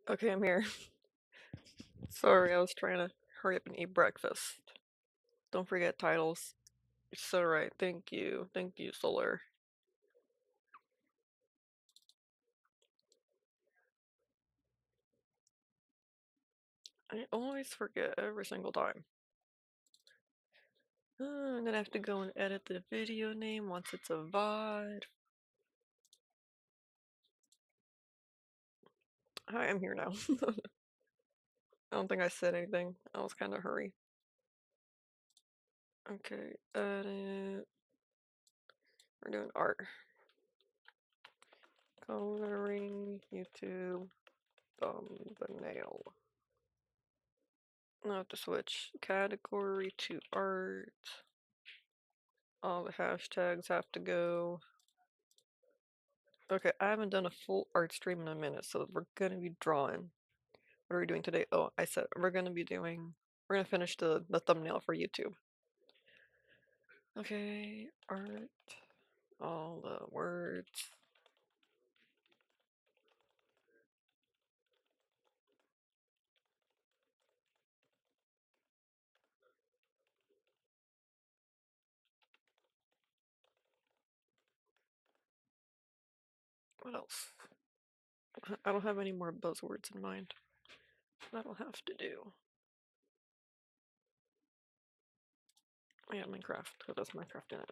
Okay, I'm here. Sorry, I was trying to hurry up and eat breakfast. Don't forget titles. It's alright. Thank you. Thank you, Solar. I always forget every single time. I'm gonna have to go and edit the video name once it's a VOD. Hi, I'm here now. I don't think I said anything. I was kind of hurry. Okay, edit. We're doing art. Coloring, YouTube, thumbnail. I'll have to switch category to art. All the hashtags have to go. Okay, I haven't done a full art stream in a minute, so we're gonna be drawing. What are we doing today? Oh, I said we're gonna finish the thumbnail for YouTube. Okay, art, all the words. What else? I don't have any more buzzwords in mind. That'll have to do. Oh yeah, Minecraft, because that's Minecraft in it.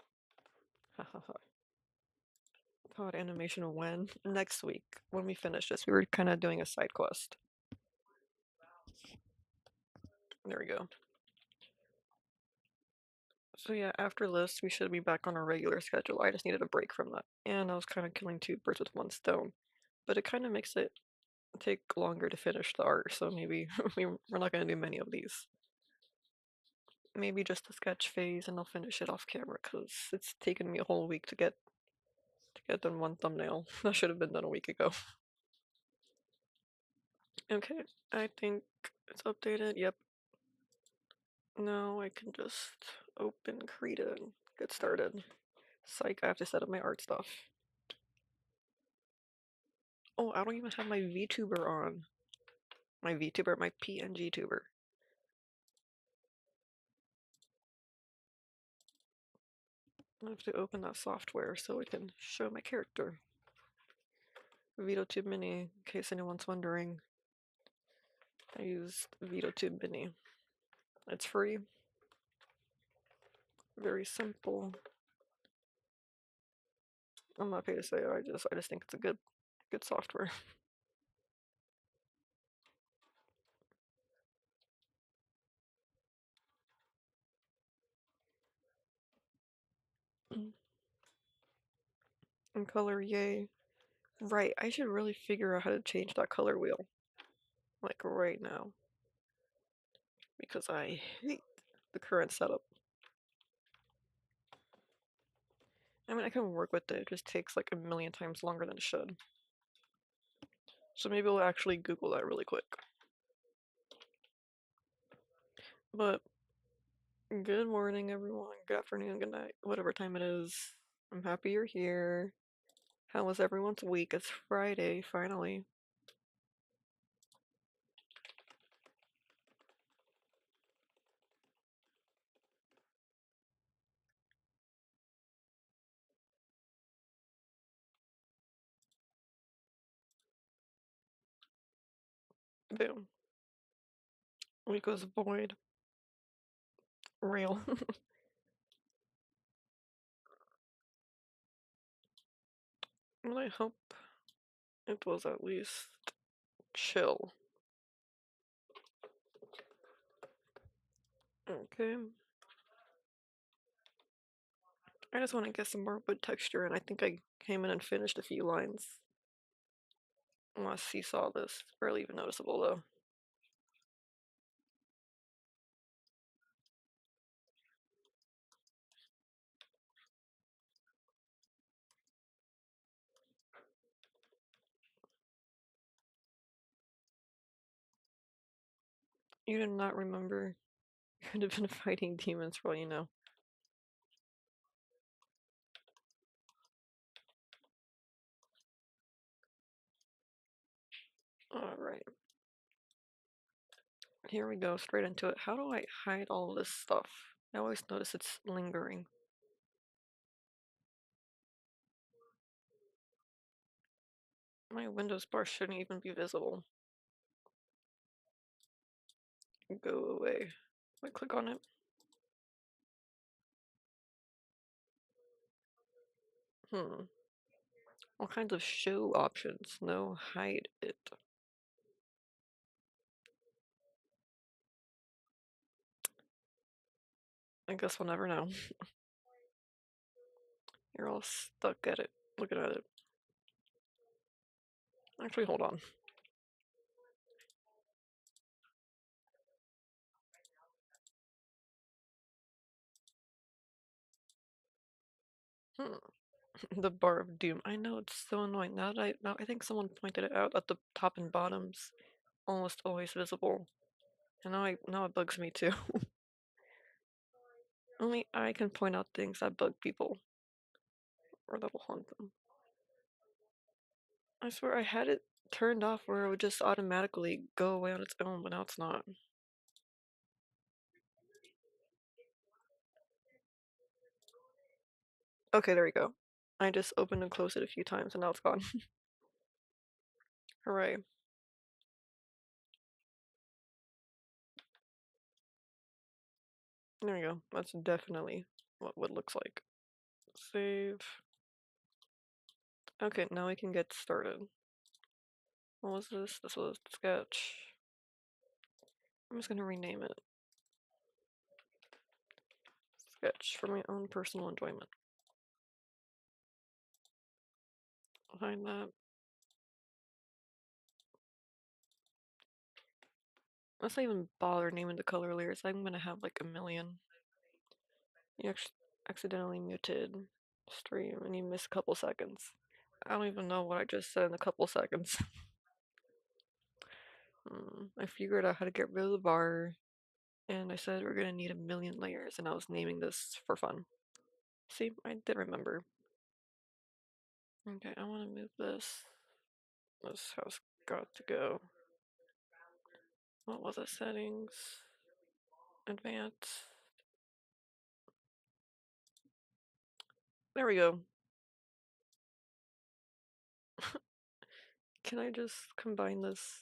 Hahaha. Thought animation when? Next week, when we finish this. We were kind of doing a side quest. There we go. So yeah, after this, we should be back on our regular schedule. I just needed a break from that. And I was kind of killing two birds with one stone. But it kind of makes it take longer to finish the art, so maybe we're not going to do many of these. Maybe just the sketch phase and I'll finish it off camera, because it's taken me a whole week to get done one thumbnail. That should have been done a week ago. Okay, I think it's updated. Yep. Now I can just open Krita and get started. Psych, I have to set up my art stuff. Oh, I don't even have my VTuber on. My VTuber, my PNG tuber. I have to open that software so I can show my character. VitoTube Mini, in case anyone's wondering. I used VitoTube Mini. It's free. Very simple. I'm not paid to say it, I just think it's a good software. And color, yay. Right, I should really figure out how to change that color wheel. Like right now. Because I hate the current setup. I mean, I can work with it, it just takes like a million times longer than it should. So maybe we'll actually Google that really quick. But good morning, everyone. Good afternoon, good night, whatever time it is. I'm happy you're here. How was everyone's week? It's Friday, finally. Boom. Week was void. Real. Well, I hope it was at least chill. Okay. I just want to get some more wood texture, and I think I came in and finished a few lines. Unless you saw this. It's barely even noticeable, though. You did not remember. You could have been fighting demons for all you know. Alright. Here we go, straight into it. How do I hide all this stuff? I always notice it's lingering. My Windows bar shouldn't even be visible. Go away. I click on it. Hmm. All kinds of show options. No, hide it. I guess we'll never know. You're all stuck at it, looking at it. Actually, hold on. Hmm. The bar of doom. I know it's so annoying. Now I think someone pointed it out at the top and bottoms, almost always visible. And now it bugs me too. Only I can point out things that bug people or that will haunt them. I swear I had it turned off where it would just automatically go away on its own, but now it's not. Okay, there we go. I just opened and closed it a few times and now it's gone. Hooray. There we go. That's definitely what it looks like. Save. Okay, now we can get started. What was this? This was sketch. I'm just gonna rename it. Sketch for my own personal enjoyment. Behind that. Let's not even bother naming the color layers. I'm gonna have like a million. You accidentally muted stream and you missed a couple seconds. I don't even know what I just said in a couple seconds. I figured out how to get rid of the bar, and I said we're gonna need a million layers, and I was naming this for fun. See, I did remember. Okay, I want to move this. This has got to go. What was it? Settings, advanced. There we go. Can I just combine this?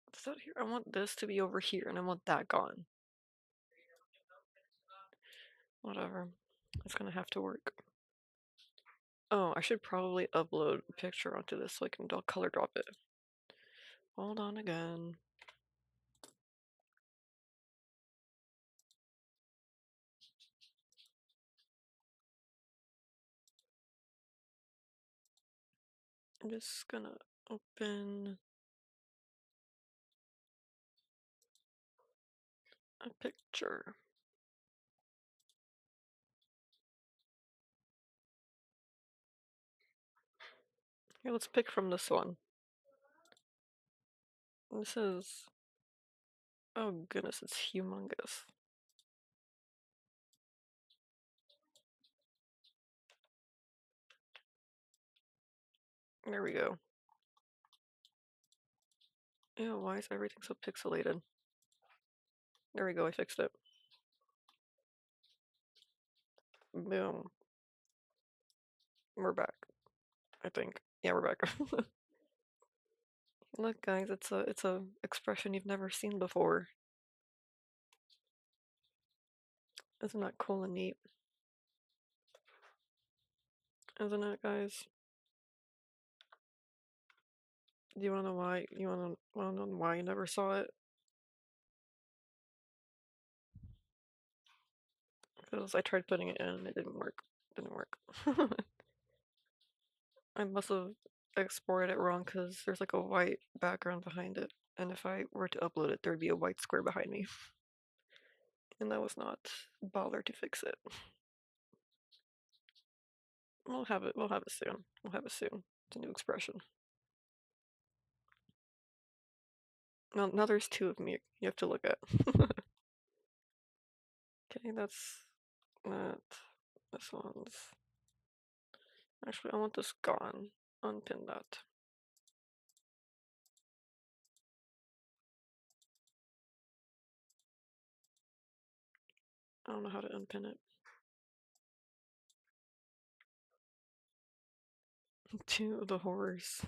What's that here? I want this to be over here, and I want that gone. Whatever. It's gonna have to work. Oh, I should probably upload a picture onto this so I can color drop it. Hold on again. I'm just gonna open a picture. Here, let's pick from this one. This is, oh goodness, it's humongous. There we go. Ew, why is everything so pixelated? There we go, I fixed it. Boom. We're back, I think. Yeah, we're back. Look guys, it's a expression you've never seen before. Isn't that cool and neat? Isn't it, guys? Do you wanna know why? You wanna know why you never saw it? Because I tried putting it in and it didn't work. It didn't work. I must have exported it wrong because there's like a white background behind it. And if I were to upload it, there'd be a white square behind me. And that was not bother to fix it. We'll have it soon. We'll have it soon. It's a new expression. Now there's two of me you have to look at. Okay, that's that. This one's actually I want this gone. Unpin that. I don't know how to unpin it. To the horrors.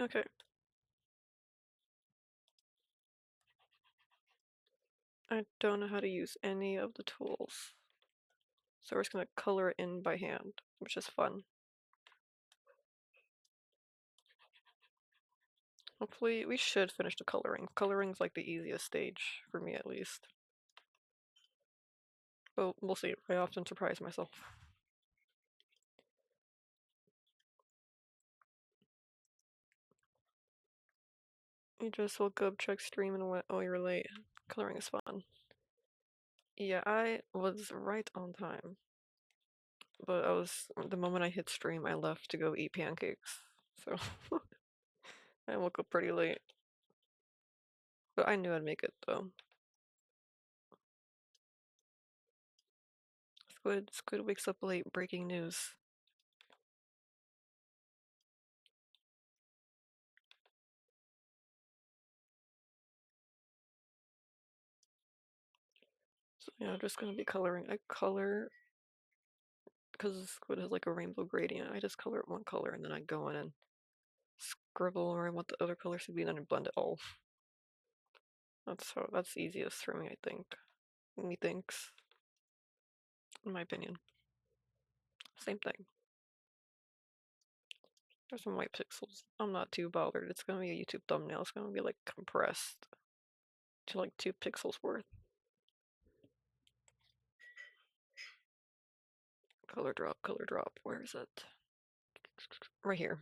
Okay. I don't know how to use any of the tools. So we're just gonna color it in by hand, which is fun. Hopefully, we should finish the coloring. Coloring's like the easiest stage, for me at least. But we'll see. I often surprise myself. You just woke up, check stream, and went, oh, you're late. Coloring is fun. Yeah, I was right on time. But the moment I hit stream, I left to go eat pancakes. So I woke up pretty late. But I knew I'd make it though. Squid wakes up late, breaking news. So yeah, I'm just gonna be coloring. I color because Squid has like a rainbow gradient. I just color it one color and then I go in and scribble where I want the other colors to be, and then I blend it all. That's easiest for me, I think. Methinks, in my opinion. Same thing. There's some white pixels. I'm not too bothered. It's gonna be a YouTube thumbnail. It's gonna be like compressed to like 2 pixels worth. Color drop, color drop. Where is it? Right here.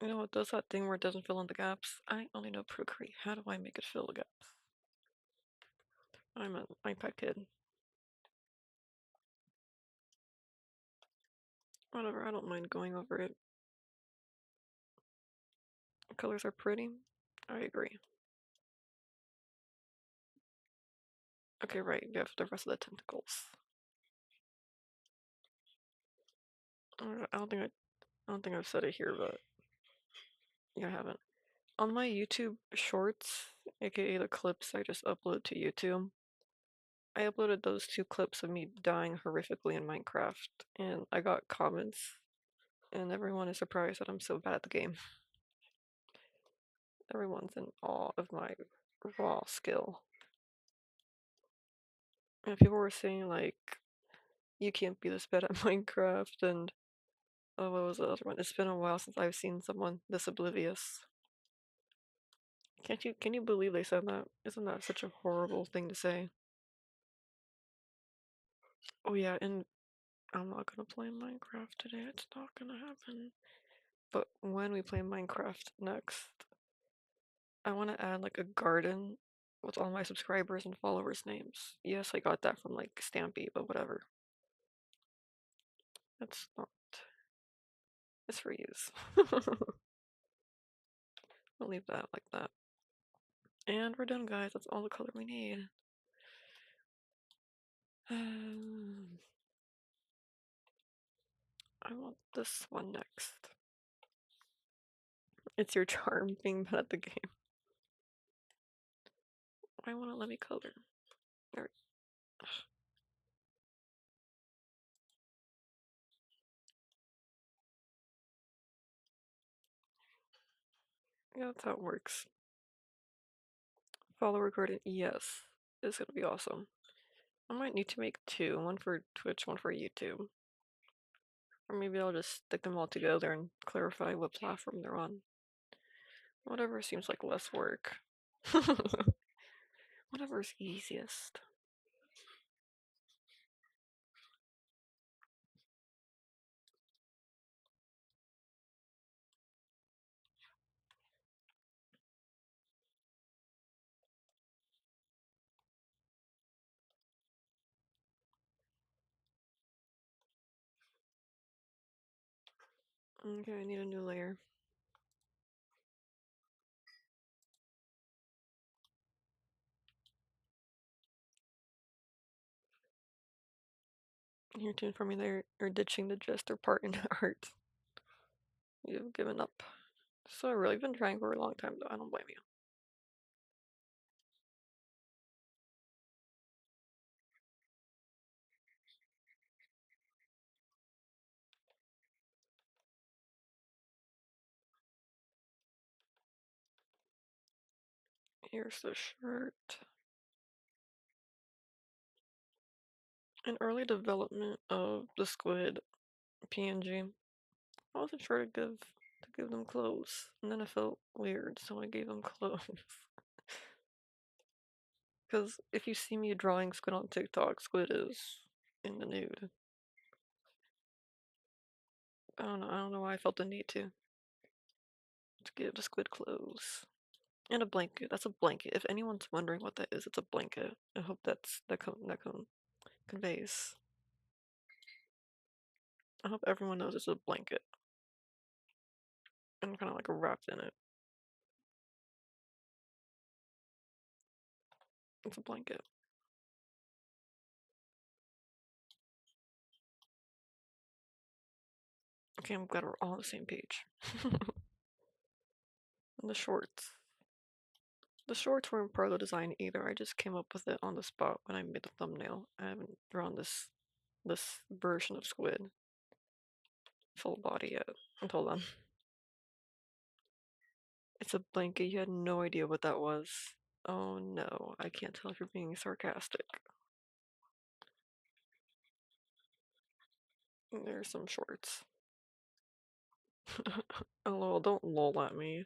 You know, it does that thing where it doesn't fill in the gaps. I only know Procreate. How do I make it fill the gaps? I'm an iPad kid. Whatever, I don't mind going over it. The colors are pretty. I agree. Okay, right, you have the rest of the tentacles. I don't think I've said it here, but yeah, I haven't. On my YouTube shorts, aka the clips I just upload to YouTube, I uploaded those 2 clips of me dying horrifically in Minecraft, and I got comments, and everyone is surprised that I'm so bad at the game. Everyone's in awe of my raw skill. And people were saying, like, you can't be this bad at Minecraft, and oh, what was the other one? It's been a while since I've seen someone this oblivious. Can you believe they said that? Isn't that such a horrible thing to say? Oh yeah, and I'm not gonna play Minecraft today. It's not gonna happen. But when we play Minecraft next, I want to add like a garden with all my subscribers and followers' names. Yes, I got that from like Stampy, but whatever. It's not. It's for use. I'll leave that like that. And we're done, guys. That's all the color we need. I want this one next. It's your charm being bad at the game. Why won't it let me color? There. Yeah, that's how it works. Follower garden, yes. It's gonna be awesome. I might need to make 2, one for Twitch, one for YouTube. Or maybe I'll just stick them all together and clarify what platform they're on. Whatever seems like less work. Whatever's easiest. Okay, I need a new layer. You're too for me there. You're ditching the jester part in art. You've given up. So really been trying for a long time though. I don't blame you. Here's the shirt. In early development of the squid PNG, I wasn't sure to give them clothes, and then I felt weird, so I gave them clothes. Because if you see me drawing squid on TikTok, squid is in the nude. I don't know why I felt the need to give the squid clothes. And a blanket. That's a blanket. If anyone's wondering what that is, it's a blanket. I hope that conveys. I hope everyone knows it's a blanket. I'm kind of like wrapped in it. It's a blanket. Okay, I'm glad we're all on the same page. And the shorts. The shorts weren't part of the design either. I just came up with it on the spot when I made the thumbnail. I haven't drawn this version of squid full body yet until then. It's a blanket. You had no idea what that was. Oh no, I can't tell if you're being sarcastic. There's some shorts. LOL, don't lol at me.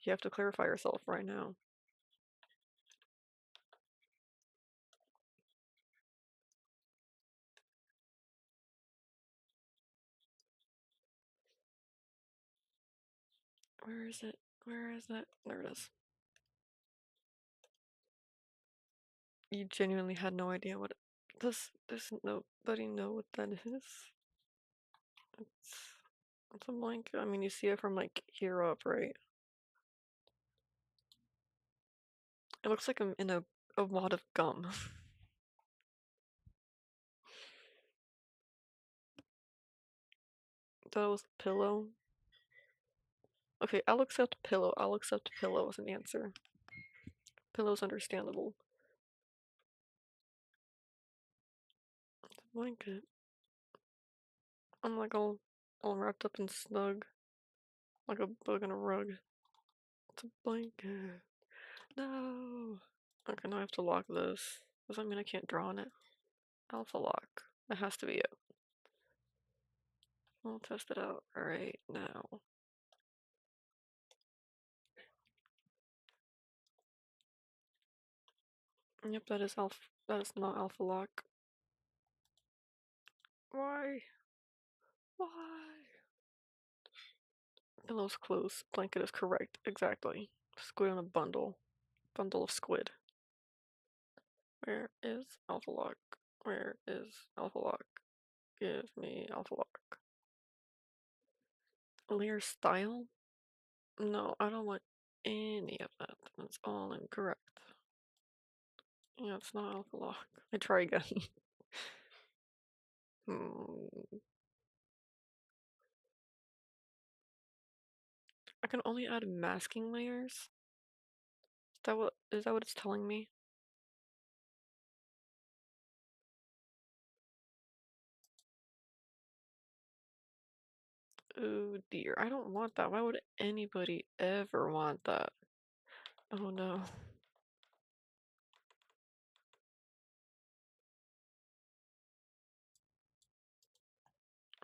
You have to clarify yourself right now. Where is it? Where is it? There it is. You genuinely had no idea what it does nobody know what that is? It's it's a blanket. I mean you see it from like here up, right? It looks like I'm in a wad of gum. That was a pillow. Okay, I'll accept pillow. I'll accept pillow as an answer. Pillow's understandable. It's a blanket. I'm like all wrapped up and snug, like a bug in a rug. It's a blanket. No. Okay, now I have to lock this. Does that mean I can't draw on it? Alpha lock. That has to be it. I'll test it out right now. Yep, that is alpha. That is not alpha lock. Why? Why? Pillow's close. Blanket is correct. Exactly. Squid in a bundle. Bundle of squid. Where is alpha lock? Where is alpha lock? Give me alpha lock. Layer style? No, I don't want any of that. That's all incorrect. Yeah, it's not alpha lock. I try again. Hmm. I can only add masking layers. Is that what it's telling me? Oh dear, I don't want that. Why would anybody ever want that? Oh no.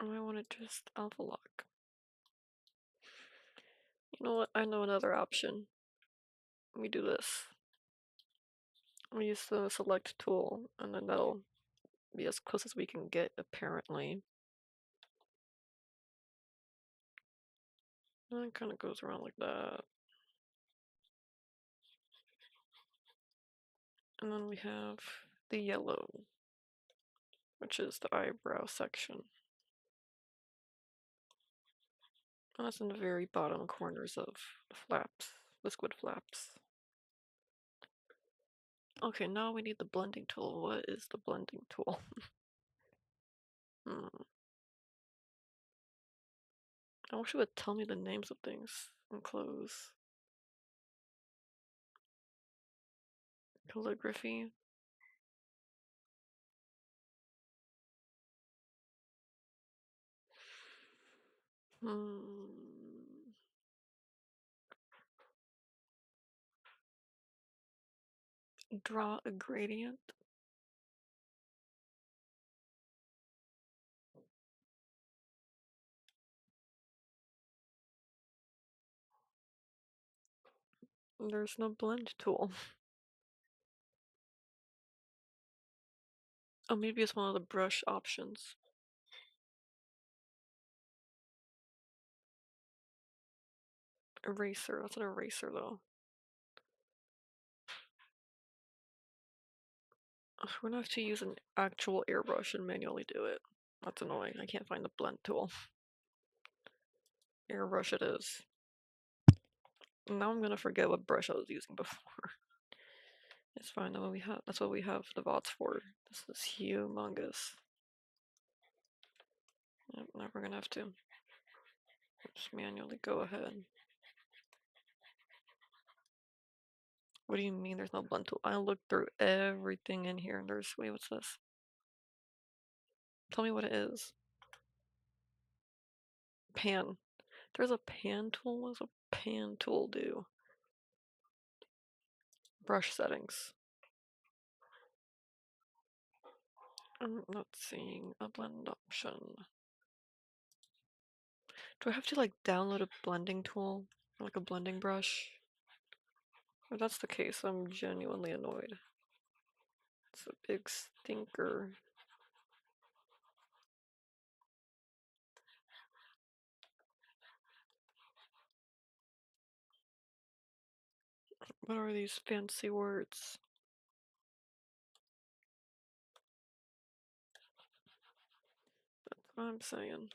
Oh, I want it just alpha lock. You know what? I know another option. Let me do this. We use the select tool, and then that'll be as close as we can get, apparently. And it kind of goes around like that. And then we have the yellow, which is the eyebrow section. And that's in the very bottom corners of the flaps, the squid flaps. Okay, now we need the blending tool. What is the blending tool? Hmm. I wish it would tell me the names of things and clothes. Calligraphy. Hmm. Draw a gradient. There's no blend tool. Oh, maybe it's one of the brush options. Eraser. That's an eraser though. Ugh, we're gonna have to use an actual airbrush and manually do it. That's annoying. I can't find the blend tool. Airbrush it is. Now I'm gonna forget what brush I was using before. It's fine. That's what we have the VODs for. This is humongous. Yep, now we're gonna have to just manually go ahead. What do you mean there's no blend tool? I looked through everything in here and there's, wait, what's this? Tell me what it is. Pan. There's a pan tool? What does a pan tool do? Brush settings. I'm not seeing a blend option. Do I have to like download a blending tool? Like a blending brush? If that's the case, I'm genuinely annoyed. It's a big stinker. What are these fancy words? That's what I'm saying.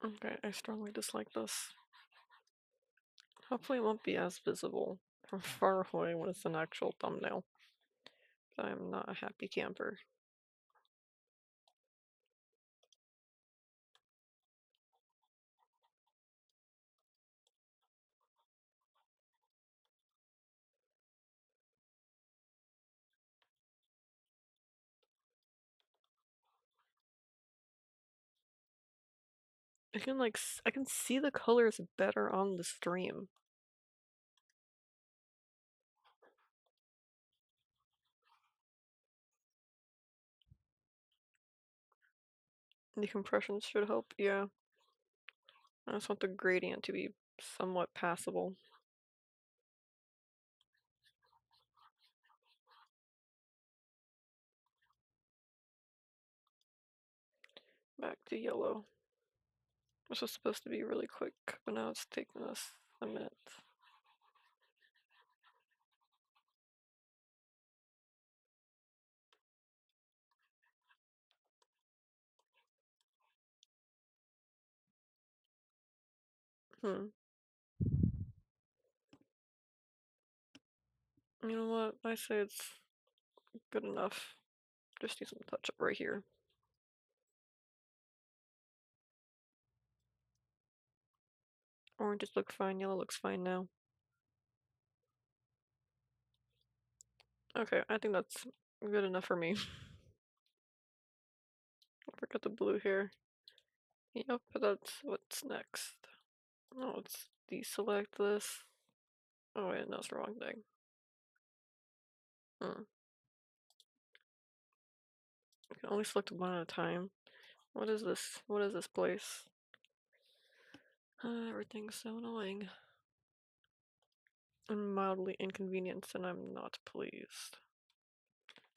Okay, I strongly dislike this. Hopefully it won't be as visible from far away when it's an actual thumbnail. But I am not a happy camper. I can see the colors better on the stream. The compression should help, yeah. I just want the gradient to be somewhat passable. Back to yellow. This was supposed to be really quick, but now it's taking us a minute. Hmm. You know what? I say it's good enough. Just need some touch up right here. Oranges look fine, yellow looks fine now. Okay, I think that's good enough for me. I forgot the blue here. Yep, that's what's next. Oh, let's deselect this. Oh wait, no, it's the wrong thing. Hmm. I can only select one at a time. What is this? What is this place? Everything's so annoying. I'm mildly inconvenienced and I'm not pleased.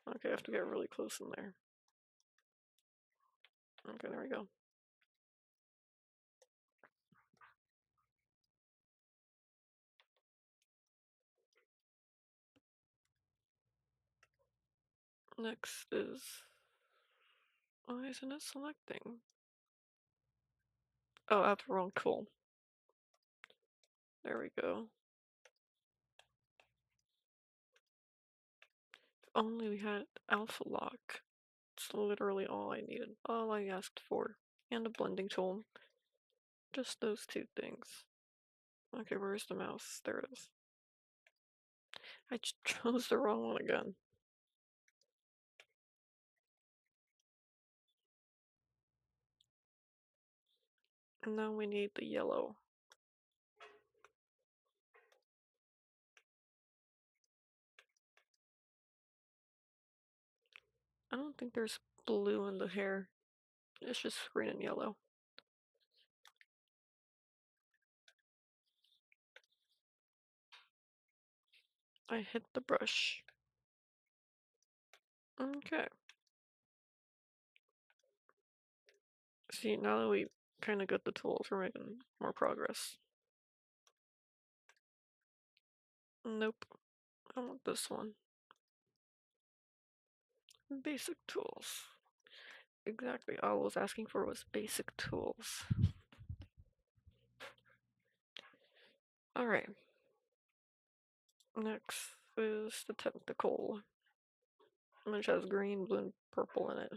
Okay, I have to get really close in there. Okay, there we go. Next is, why isn't it selecting? Oh, I have the wrong tool. There we go. If only we had alpha lock. It's literally all I needed, all I asked for. And a blending tool. Just those two things. Okay, where's the mouse? There it is. I chose the wrong one again. And now we need the yellow. I don't think there's blue in the hair. It's just green and yellow. I hit the brush. Okay. See, now that we kind of got the tools, we're making more progress. Nope. I want this one. Basic tools. Exactly. All I was asking for was basic tools. Alright. Next is the tentacle, which has green, blue, and purple in it.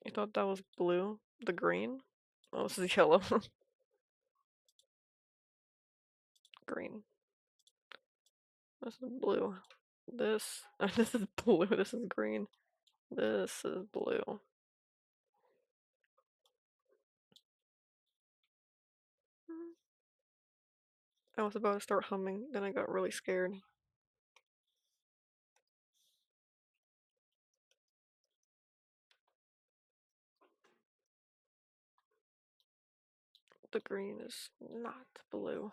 You thought that was blue? The green? Oh, this is yellow. Green. This is blue. This this is blue. This is green. This is blue. I was about to start humming, then I got really scared. The green is not blue.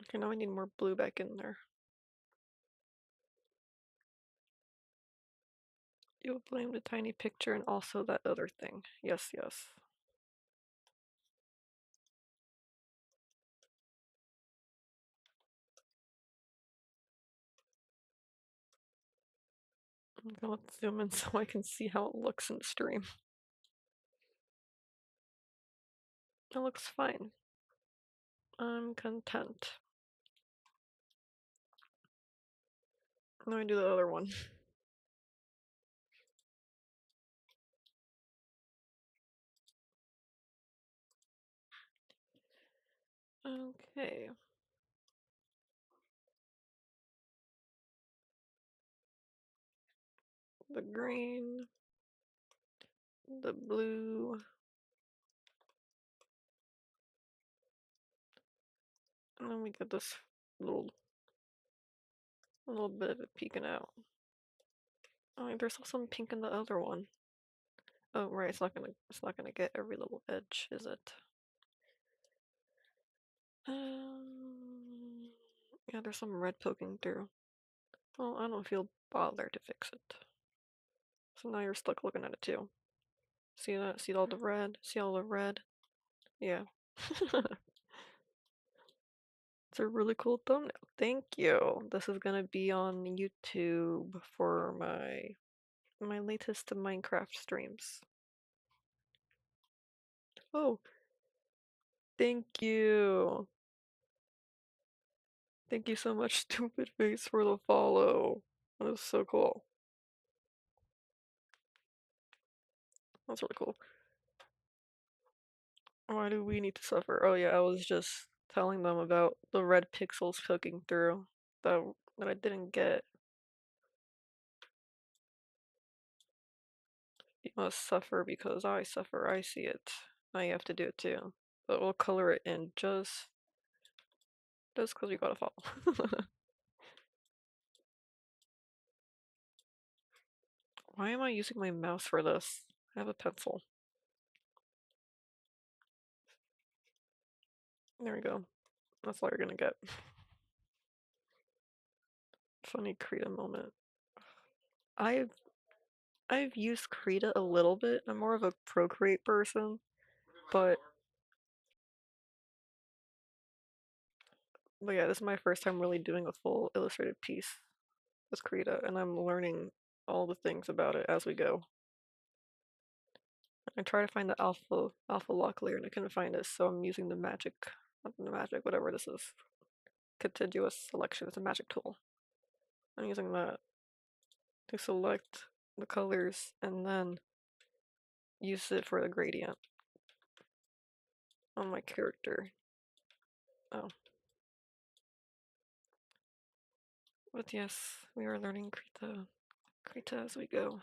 Okay, now I need more blue back in there. You'll blame the tiny picture and also that other thing. Yes, yes. Okay, let's zoom in so I can see how it looks in the stream. It looks fine. I'm content. Now I do the other one. Okay. The green, the blue, and then we get this little bit of it peeking out. Oh, there's also some pink in the other one. Oh, right, it's not gonna get every little edge, is it? Um, yeah, there's some red poking through. Well, I don't feel bothered to fix it. So now you're stuck looking at it too. See that? See all the red? See all the red? Yeah. It's a really cool thumbnail. Thank you. This is gonna be on YouTube for my latest Minecraft streams. Oh, thank you. Thank you so much, Stupid Face, for the follow. That was so cool. That's really cool. Why do we need to suffer? Oh yeah, I was just telling them about the red pixels poking through that I didn't get. You must suffer because I suffer. I see it. Now you have to do it too. But we'll color it in just because we gotta follow. Why am I using my mouse for this? I have a pencil. There we go. That's all you're gonna get. Funny Krita moment. I've I've used Krita a little bit. I'm more of a Procreate person, but yeah, this is my first time really doing a full illustrated piece with Krita, and I'm learning all the things about it as we go. I try to find the alpha lock layer and I couldn't find it, so I'm using the magic, not the magic, whatever this is. Contiguous selection. It's a magic tool. I'm using that to select the colors and then use it for the gradient on my character. Oh, but yes, we are learning Krita as we go.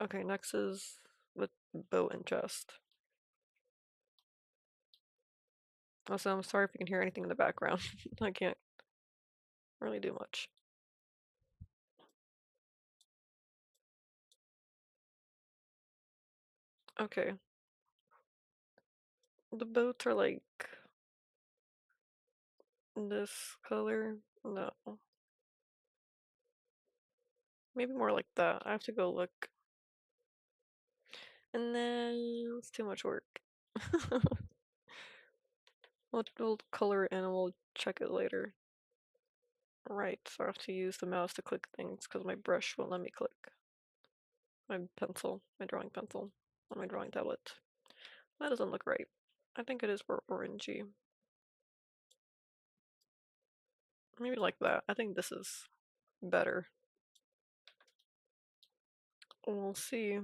Okay, next is with boat and chest. Also, I'm sorry if you can hear anything in the background. I can't really do much. Okay, the boats are like this color. No, maybe more like that. I have to go look. And then it's too much work. we'll color it and we'll check it later. Right, so I have to use the mouse to click things because my brush won't let me click. My pencil, my drawing pencil, on my drawing tablet. That doesn't look right. I think it is for orangey. Maybe like that. I think this is better. We'll see.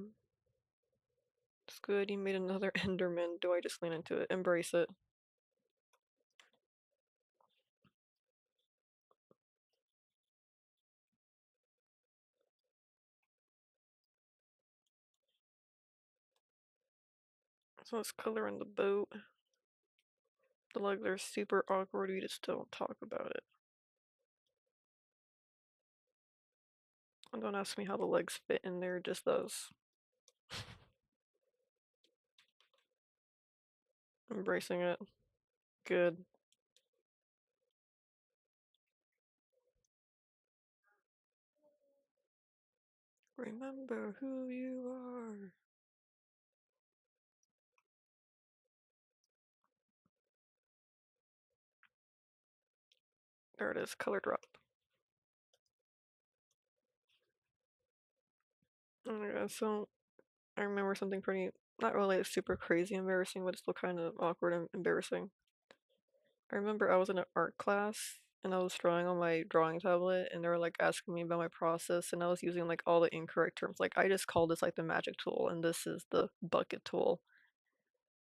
It's good. You made another Enderman. Do I just lean into it? Embrace it. So let's color in the boat. The legs are super awkward. We just don't talk about it. And don't ask me how the legs fit in there. Just those. Embracing it. Good. Remember who you are. There it is. Color drop. Okay, so I remember something pretty, not really super crazy embarrassing, but still kind of awkward and embarrassing. I remember I was in an art class and I was drawing on my drawing tablet and they were like asking me about my process and I was using like all the incorrect terms. Like I just called this like the magic tool and this is the bucket tool.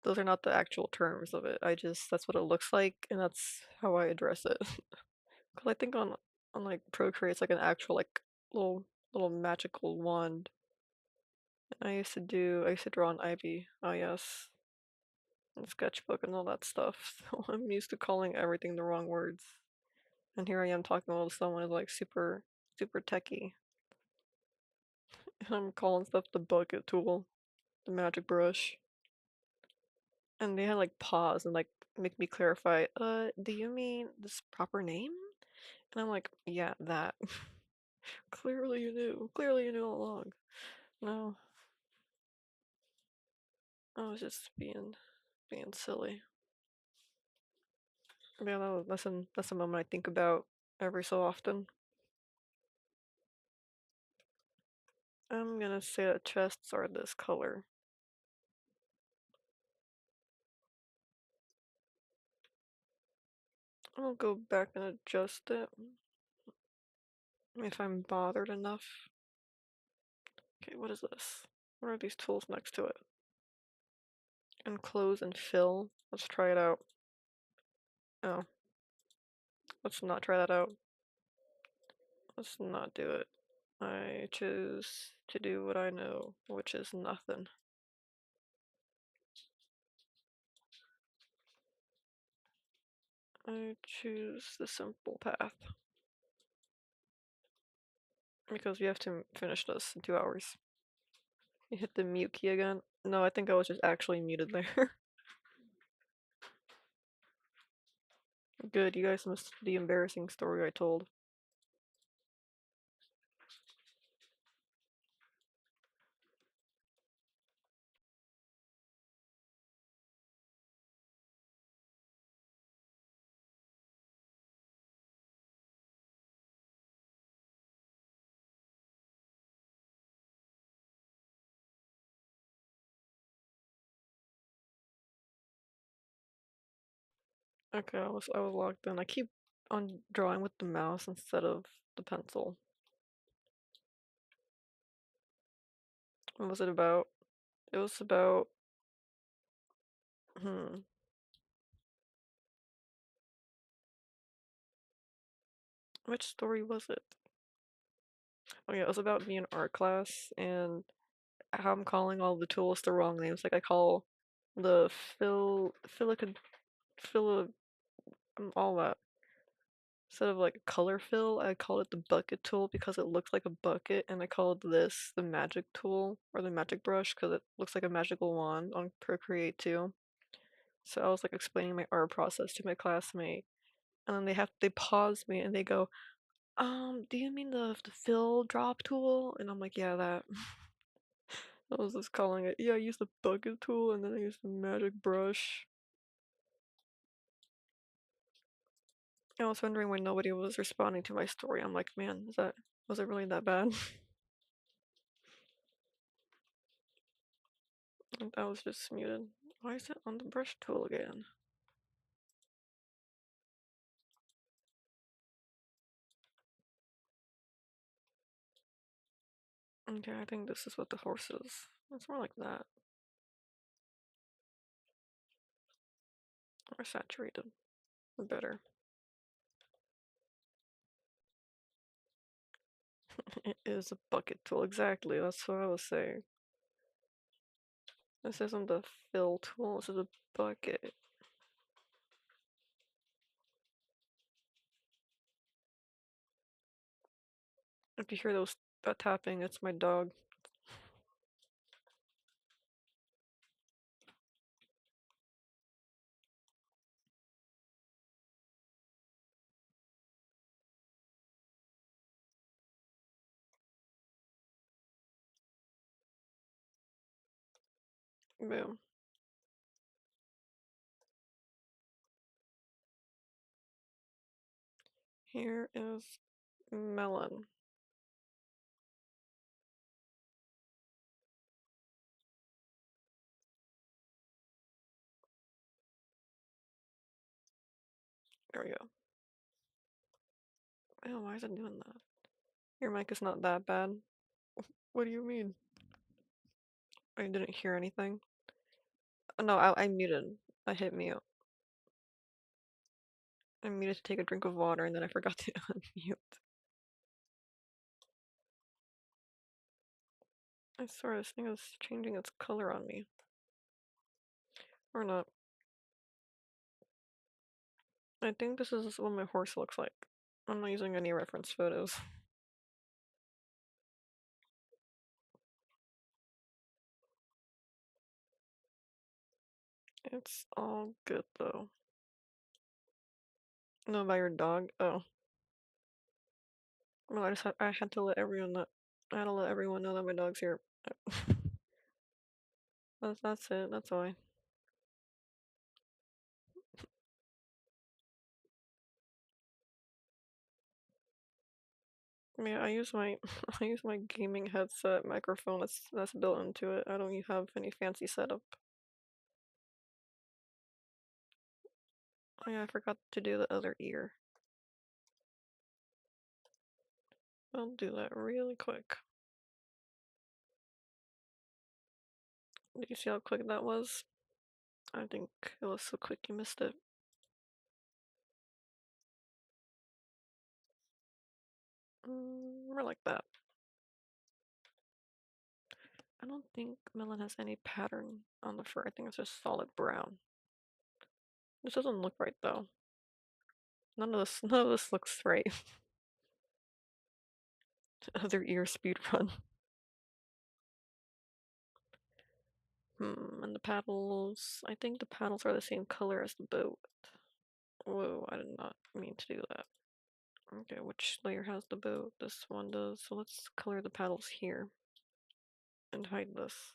Those are not the actual terms of it. That's what it looks like and that's how I address it. Cause I think on like Procreate it's like an actual like little magical wand. I used to draw on Ivy. Oh yes. And sketchbook and all that stuff. So I'm used to calling everything the wrong words. And here I am talking about someone who's like super techie. And I'm calling stuff the bucket tool, the magic brush. And they had like pause and like make me clarify, do you mean this proper name? And I'm like, yeah, that. Clearly you knew. Clearly you knew all along. No, I was just being silly. Yeah, that's a moment I think about every so often. I'm gonna say that chests are this color. I'll go back and adjust it if I'm bothered enough. Okay, what is this? What are these tools next to it? Enclose and fill. Let's try it out. Oh, let's not try that out. Let's not do it. I choose to do what I know, which is nothing. I choose the simple path. Because we have to finish this in 2 hours. You hit the mute key again? No, I think I was just actually muted there. Good, you guys missed the embarrassing story I told. Okay, I was logged in. I keep on drawing with the mouse instead of the pencil. What was it about? It was about hmm. Which story was it? Oh yeah, it was about me in art class and how I'm calling all the tools the wrong names. Like I call the phila all that. Instead of like color fill, I called it the bucket tool because it looks like a bucket, and I called this the magic tool or the magic brush because it looks like a magical wand on Procreate too. So I was like explaining my art process to my classmate, and then they pause me and they go, do you mean the fill drop tool? And I'm like, yeah, that. I was just calling it, yeah, I used the bucket tool and then I used the magic brush. I was wondering why nobody was responding to my story. I'm like, man, was it really that bad? And I was just muted. Why is it on the brush tool again? Okay, I think this is what the horse is. It's more like that. Or saturated. Or better. It is a bucket tool, exactly. That's what I was saying. This isn't the fill tool, this is a bucket. If you hear that tapping, it's my dog. Boom. Here is melon. There we go. Oh, why is it doing that? Your mic is not that bad. What do you mean? I didn't hear anything. Oh, no, I muted. I hit mute. I muted to take a drink of water and then I forgot to unmute. I swear this thing is changing its color on me. Or not. I think this is what my horse looks like. I'm not using any reference photos. It's all good though. No, about your dog? Oh. Well, I had to let everyone know. I had to let everyone know that my dog's here. That's it. That's why. Yeah, I use my I use my gaming headset microphone that's built into it. I don't have any fancy setup. Oh yeah, I forgot to do the other ear. I'll do that really quick. Did you see how quick that was? I think it was so quick you missed it. More like that. I don't think melon has any pattern on the fur. I think it's just solid brown. This doesn't look right though. None of this looks right. Other ear speed run. And the paddles. I think the paddles are the same color as the boat. Whoa, I did not mean to do that. Okay, which layer has the boat? This one does. So let's color the paddles here and hide this.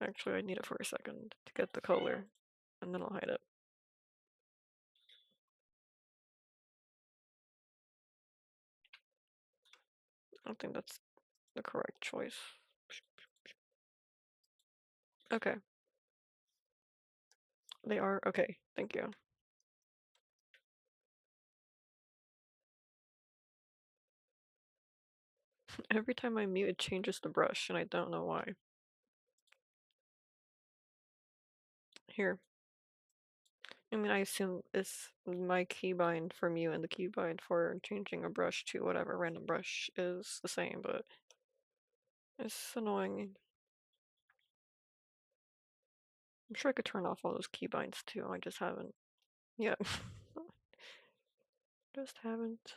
Actually, I need it for a second to get the color, and then I'll hide it. I think that's the correct choice. Okay. They are? Okay, thank you. Every time I mute, it changes the brush, and I don't know why. Here. I mean, I assume it's my keybind for mute and the keybind for changing a brush to whatever random brush is the same, but it's annoying. I'm sure I could turn off all those keybinds too, I just haven't yet. Just haven't.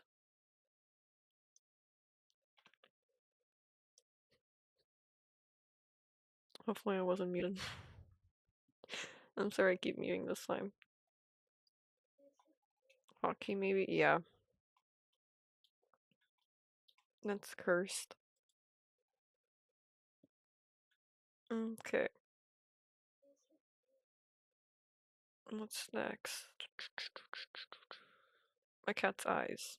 Hopefully I wasn't muted. I'm sorry I keep muting this time. Hotkey maybe? Yeah. That's cursed. Okay. What's next? My cat's eyes.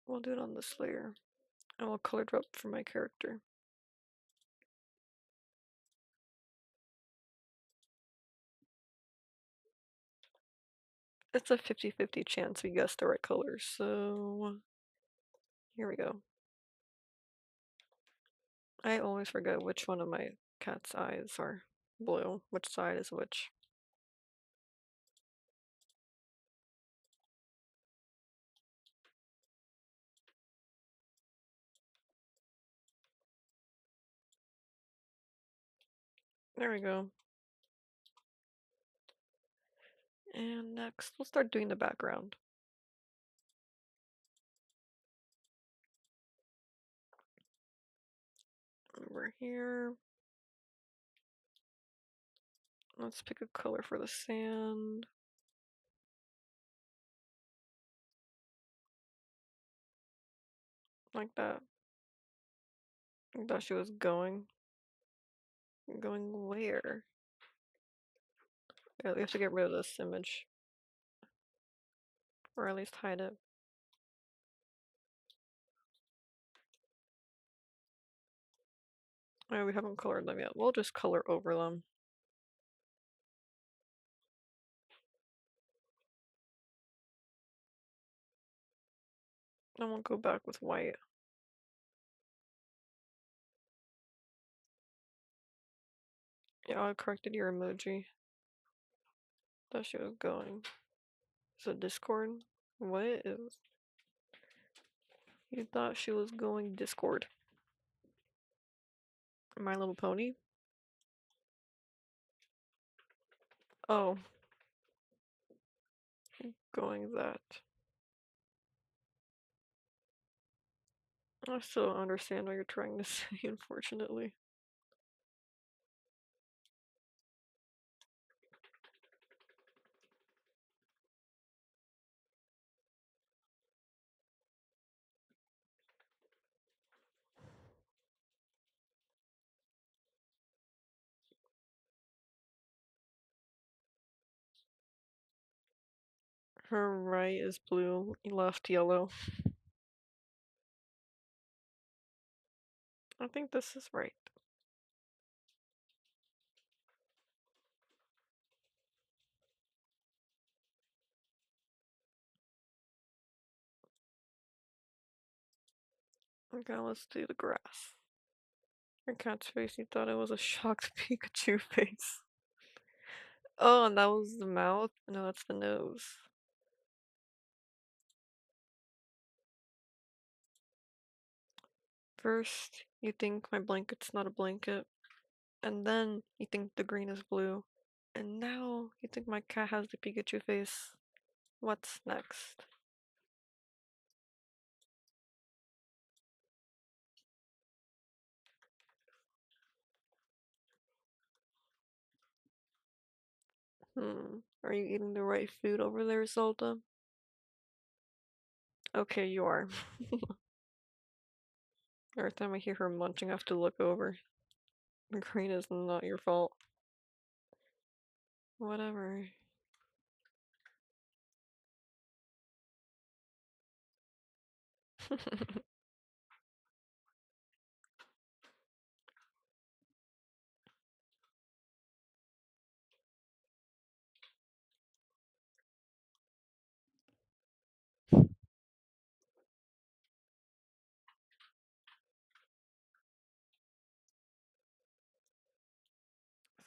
We'll do it on this layer. And we'll color drop for my character. It's a 50-50 chance we guessed the right color, so here we go. I always forget which one of my cat's eyes are blue, which side is which. There we go. And next, we'll start doing the background. Over here. Let's pick a color for the sand. Like that. I thought she was going. Going where? Yeah, we have to get rid of this image. Or at least hide it. Oh, we haven't colored them yet. We'll just color over them. Then we'll go back with white. Yeah, I corrected your emoji. Thought she was going. Is it Discord? What is? You thought she was going Discord. My Little Pony? Oh. Going that. I still don't understand what you're trying to say, unfortunately. Her right is blue, left yellow. I think this is right. Okay, let's do the grass. Her cat's face, you thought it was a shocked Pikachu face. Oh, and that was the mouth? No, that's the nose. First, you think my blanket's not a blanket, and then you think the green is blue, and now you think my cat has the Pikachu face. What's next? Are you eating the right food over there, Zelda? Okay, you are. Every time I hear her munching, I have to look over. Green is not your fault. Whatever.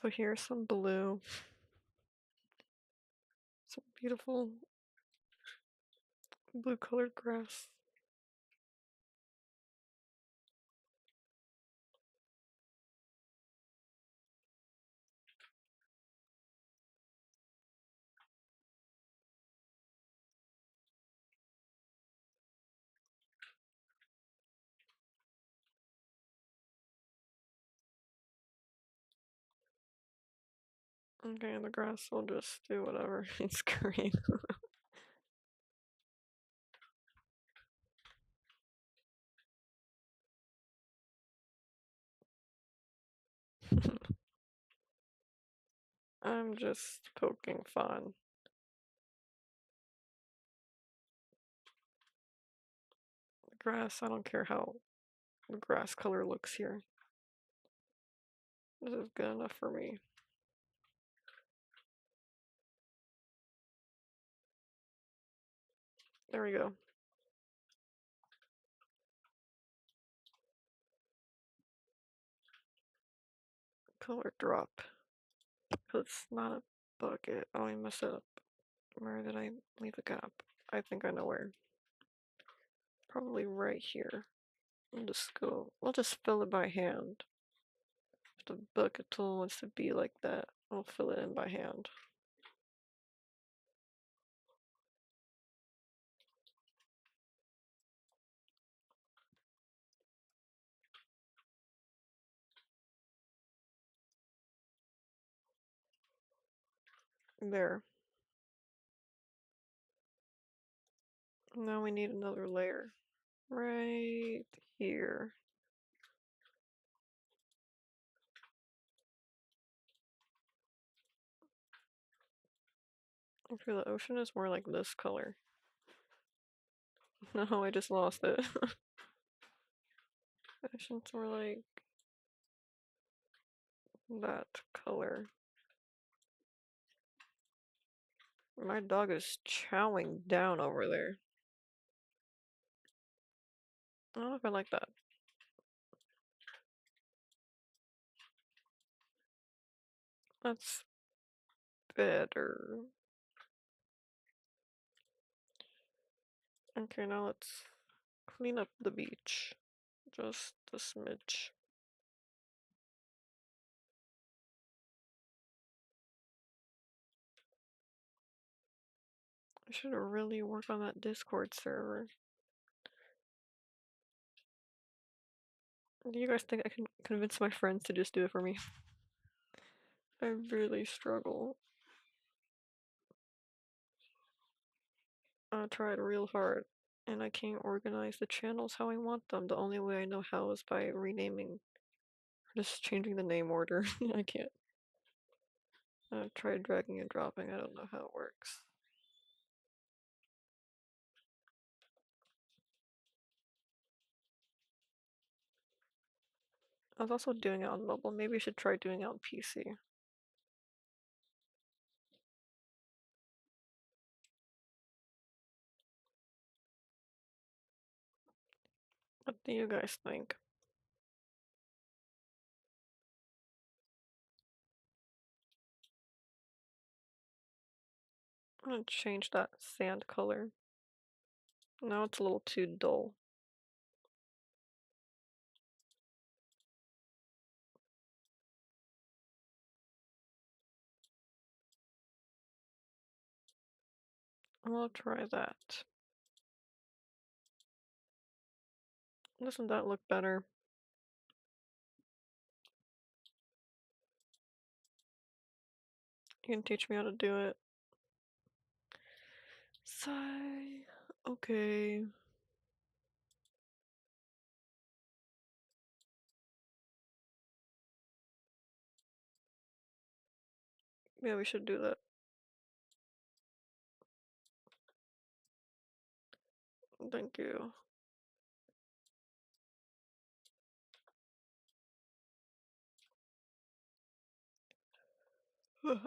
So here's some blue. Some beautiful blue colored grass. Okay, and the grass will just do whatever. It's green. I'm just poking fun. The grass, I don't care how the grass color looks here. This is good enough for me. There we go. Color drop. It's not a bucket. Oh, I messed it up. Where did I leave a gap? I think I know where. Probably right here. I'll just fill it by hand. If the bucket tool wants to be like that, I'll fill it in by hand. There. Now we need another layer. Right here. Okay, the ocean is more like this color. No, I just lost it. The ocean's more like that color. My dog is chowing down over there. I don't know if I like that. That's better. Okay, now let's clean up the beach. Just a smidge. I should really work on that Discord server. Do you guys think I can convince my friends to just do it for me? I really struggle. I tried real hard, and I can't organize the channels how I want them. The only way I know how is by renaming, just changing the name order. I can't. I've tried dragging and dropping, I don't know how it works. I was also doing it on mobile. Maybe I should try doing it on PC. What do you guys think? I'm gonna change that sand color. Now it's a little too dull. I'll try that. Doesn't that look better? You can teach me how to do it. Sigh. Okay. Yeah, we should do that. Thank you.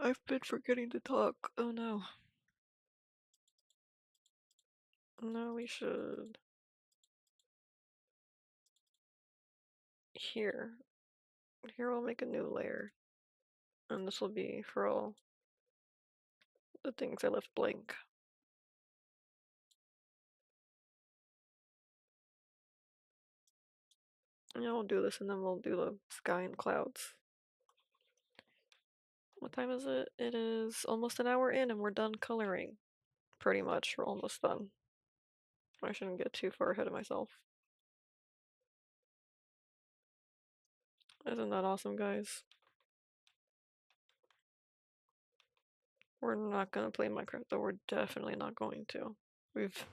I've been forgetting to talk. Oh no. No, we should. Here. Here we'll make a new layer. And this will be for all the things I left blank. Yeah, we'll do this and then we'll do the sky and clouds. What time is it? It is almost an hour in and we're done coloring. Pretty much, we're almost done. I shouldn't get too far ahead of myself. Isn't that awesome, guys? We're not gonna play Minecraft though, we're definitely not going to. We've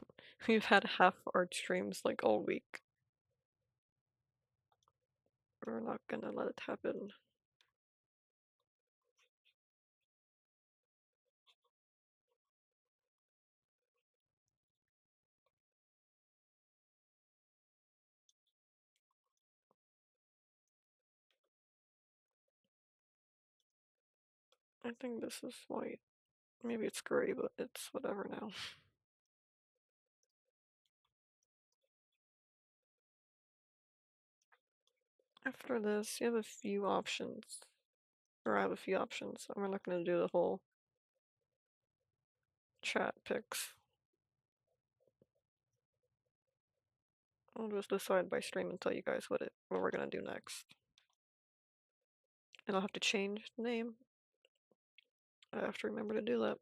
we've had half our streams like all week. We're not gonna let it happen. I think this is white. Maybe it's gray, but it's whatever now. After this, you have a few options. Or I have a few options. We're not gonna do the whole chat picks. I'll just decide by stream and tell you guys what we're gonna do next. And I'll have to change the name. I have to remember to do that.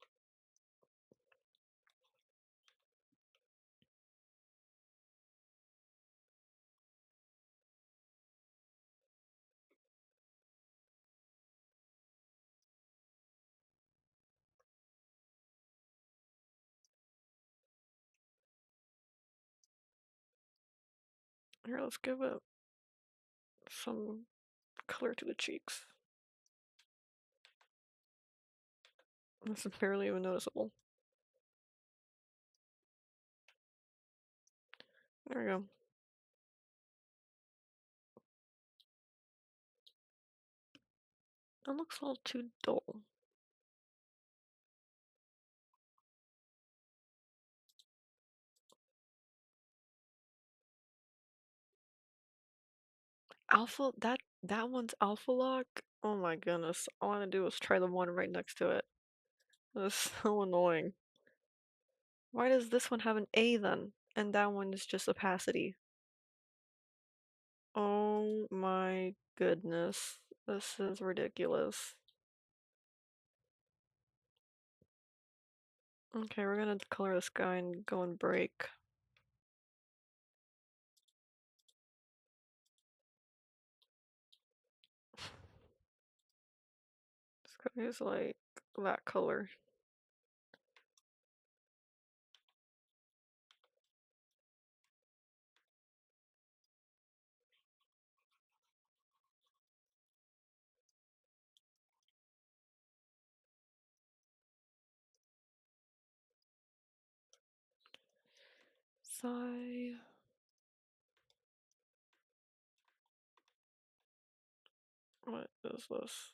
Here, let's give it some color to the cheeks. This is barely even noticeable. There we go. That looks all too dull. Alpha, that one's alpha lock? Oh my goodness. All I wanna do is try the one right next to it. That's so annoying. Why does this one have an A then? And that one is just opacity. Oh my goodness. This is ridiculous. Okay, we're gonna color this guy and go and break. This guy is like that color. Sigh. What is this?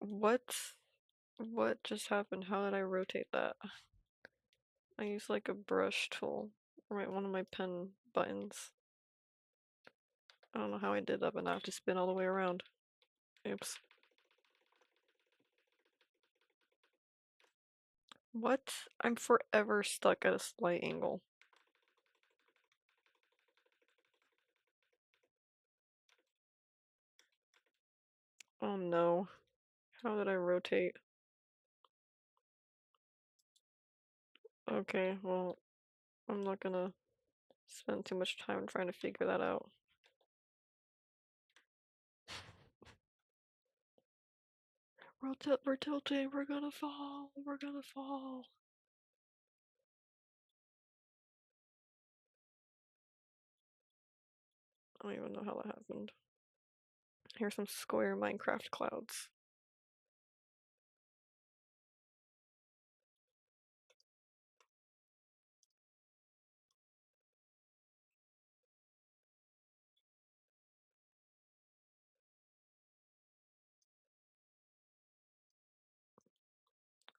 What? What just happened? How did I rotate that? I used like a brush tool. Right, one of my pen buttons. I don't know how I did that, but now I have to spin all the way around. Oops. What? I'm forever stuck at a slight angle. Oh no. How did I rotate? Okay, well, I'm not gonna spend too much time trying to figure that out. We're tilting, we're gonna fall, we're gonna fall. I don't even know how that happened. Here's some square Minecraft clouds.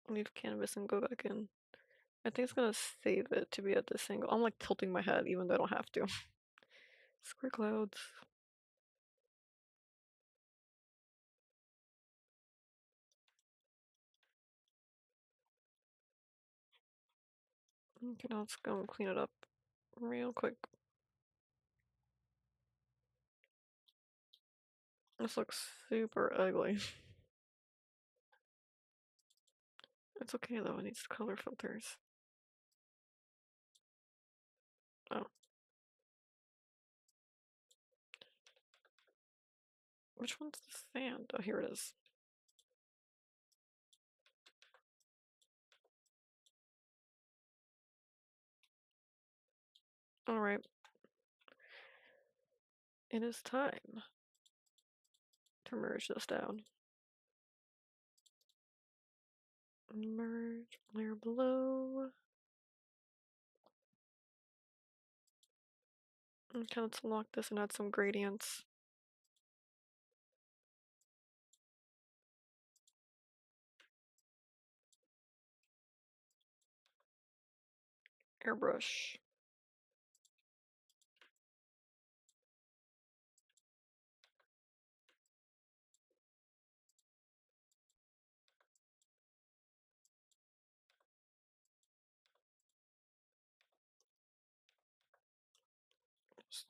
Leave canvas and go back in. I think it's gonna save it to be at this angle. I'm like tilting my head even though I don't have to. Square clouds. Okay, now let's go and clean it up real quick. This looks super ugly. It's okay though, it needs color filters. Oh. Which one's the sand? Oh, here it is. Alright. It is time to merge this down. Merge layer below. Okay, let's unlock this and add some gradients. Airbrush.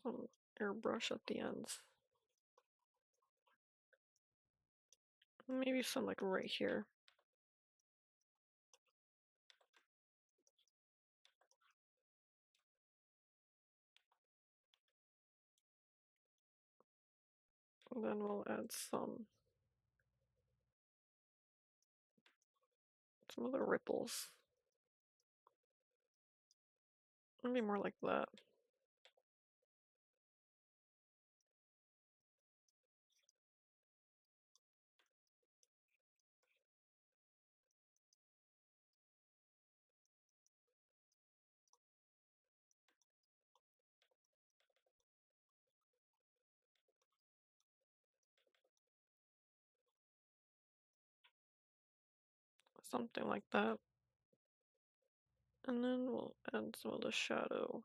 Some airbrush at the ends. Maybe some like right here. And then we'll add some other ripples. Maybe more like that. Something like that. And then we'll add some of the shadow.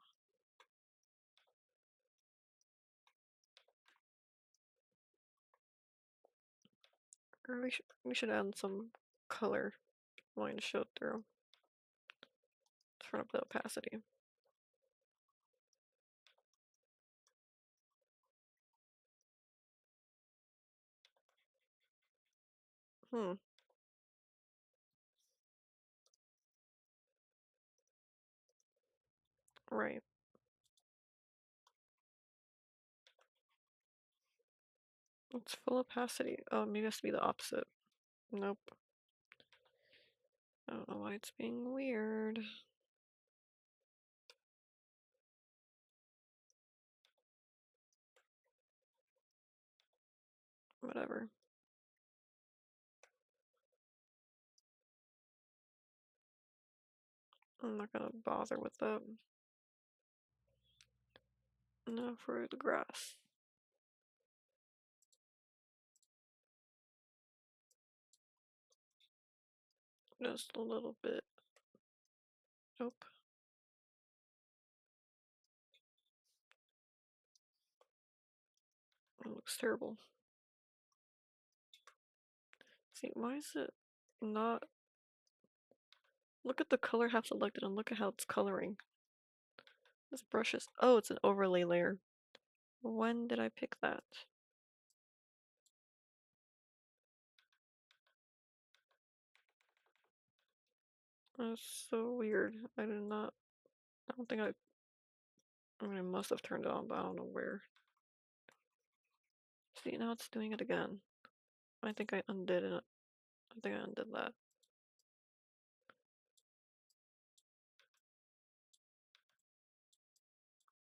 Or we should add some color line to show through. Turn up the opacity. Hmm. Right. It's full opacity. Oh, maybe it has to be the opposite. Nope. I don't know why it's being weird. Whatever. I'm not gonna bother with that. Now for the grass. Just a little bit. Nope. It looks terrible. See, why is it not? Look at the color half selected and look at how it's coloring. This brush is. Oh, it's an overlay layer. When did I pick that? That's so weird. I did not. I don't think I mean, I must have turned it on, but I don't know where. See, now it's doing it again. I think I undid it I think I undid that.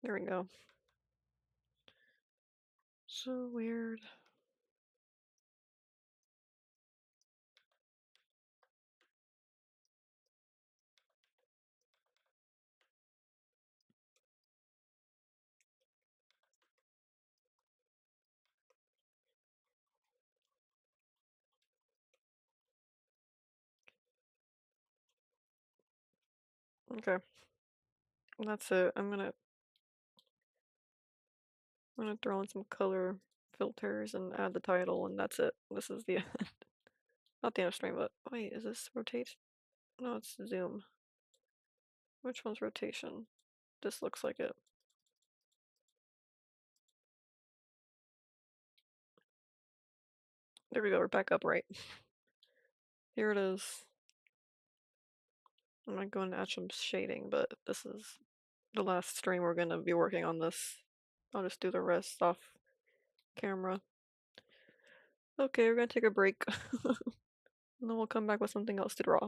There we go. So weird. Okay, that's it. I'm gonna throw in some color filters and add the title, and that's it. This is the not the end of stream, but wait, is this rotate? No, it's zoom. Which one's rotation? This looks like it. There we go, we're back up right. Here it is. I'm gonna go and add some shading, but this is the last stream we're gonna be working on this. I'll just do the rest off camera. Okay, we're gonna take a break. And then we'll come back with something else to draw.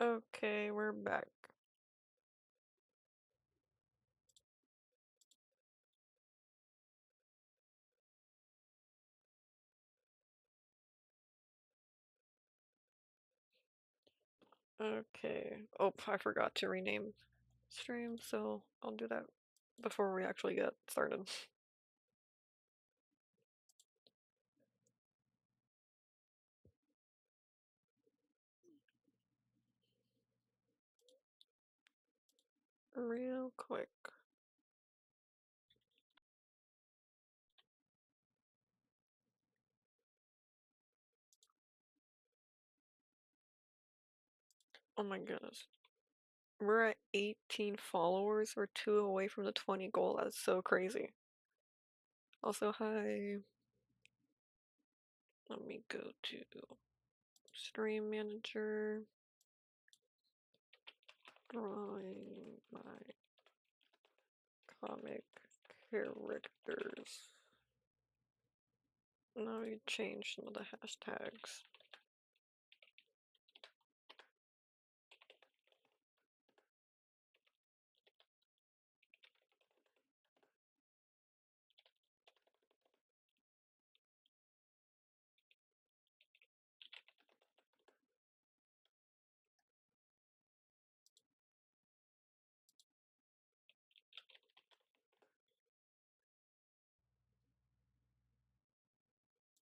Okay, we're back. Okay. Oh, I forgot to rename stream, so I'll do that before we actually get started. Real quick. Oh my goodness. We're at 18 followers. We're 2 away from the 20 goal. That's so crazy. Also, hi. Let me go to stream manager. Drawing my comic characters. Now we change some of the hashtags.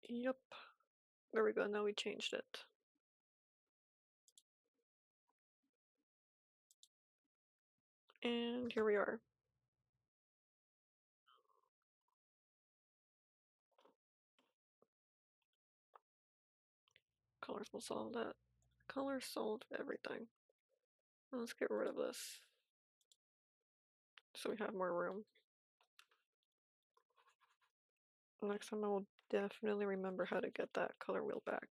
Yep. There we go. Now we changed it. And here we are. Colors will solve that. Colors solve everything. Let's get rid of this so we have more room. Next time I will definitely remember how to get that color wheel back.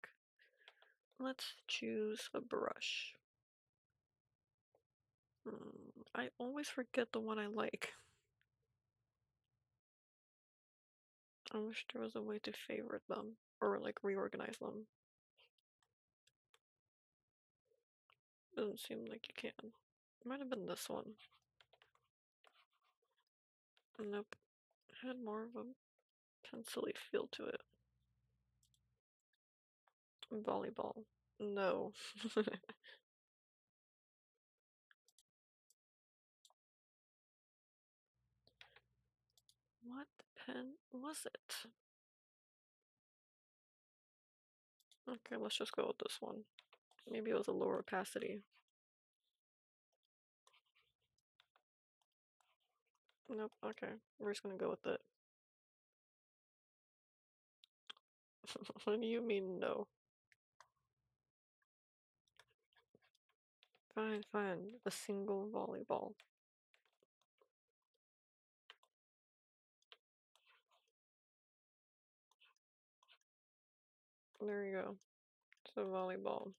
Let's choose a brush. I always forget the one I like. I wish there was a way to favorite them or like reorganize them. Doesn't seem like you can. Might have been this one. Nope. Had more of a pencil-y feel to it. Volleyball. No. What pen was it? Okay, let's just go with this one. Maybe it was a lower opacity. Nope, okay. We're just gonna go with it. What do you mean, no? Fine, fine. A single volleyball. There you go. It's a volleyball.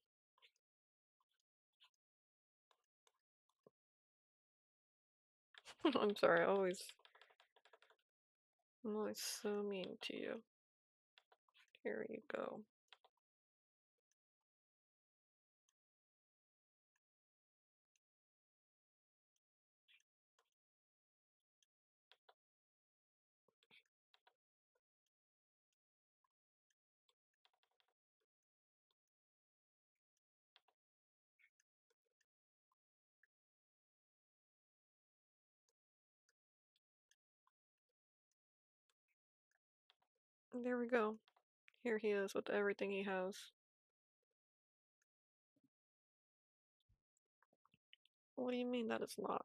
I'm sorry, I'm always so mean to you. Here you go. There we go. Here he is with everything he has. What do you mean that is not?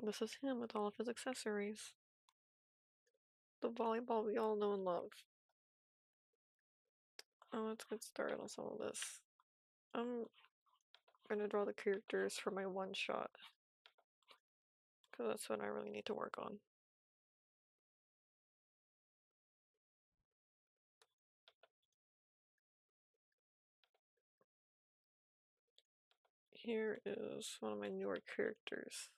This is him with all of his accessories. The volleyball we all know and love. Let's get started on some of this. I'm gonna draw the characters for my one shot. Because that's what I really need to work on. Here is one of my newer characters.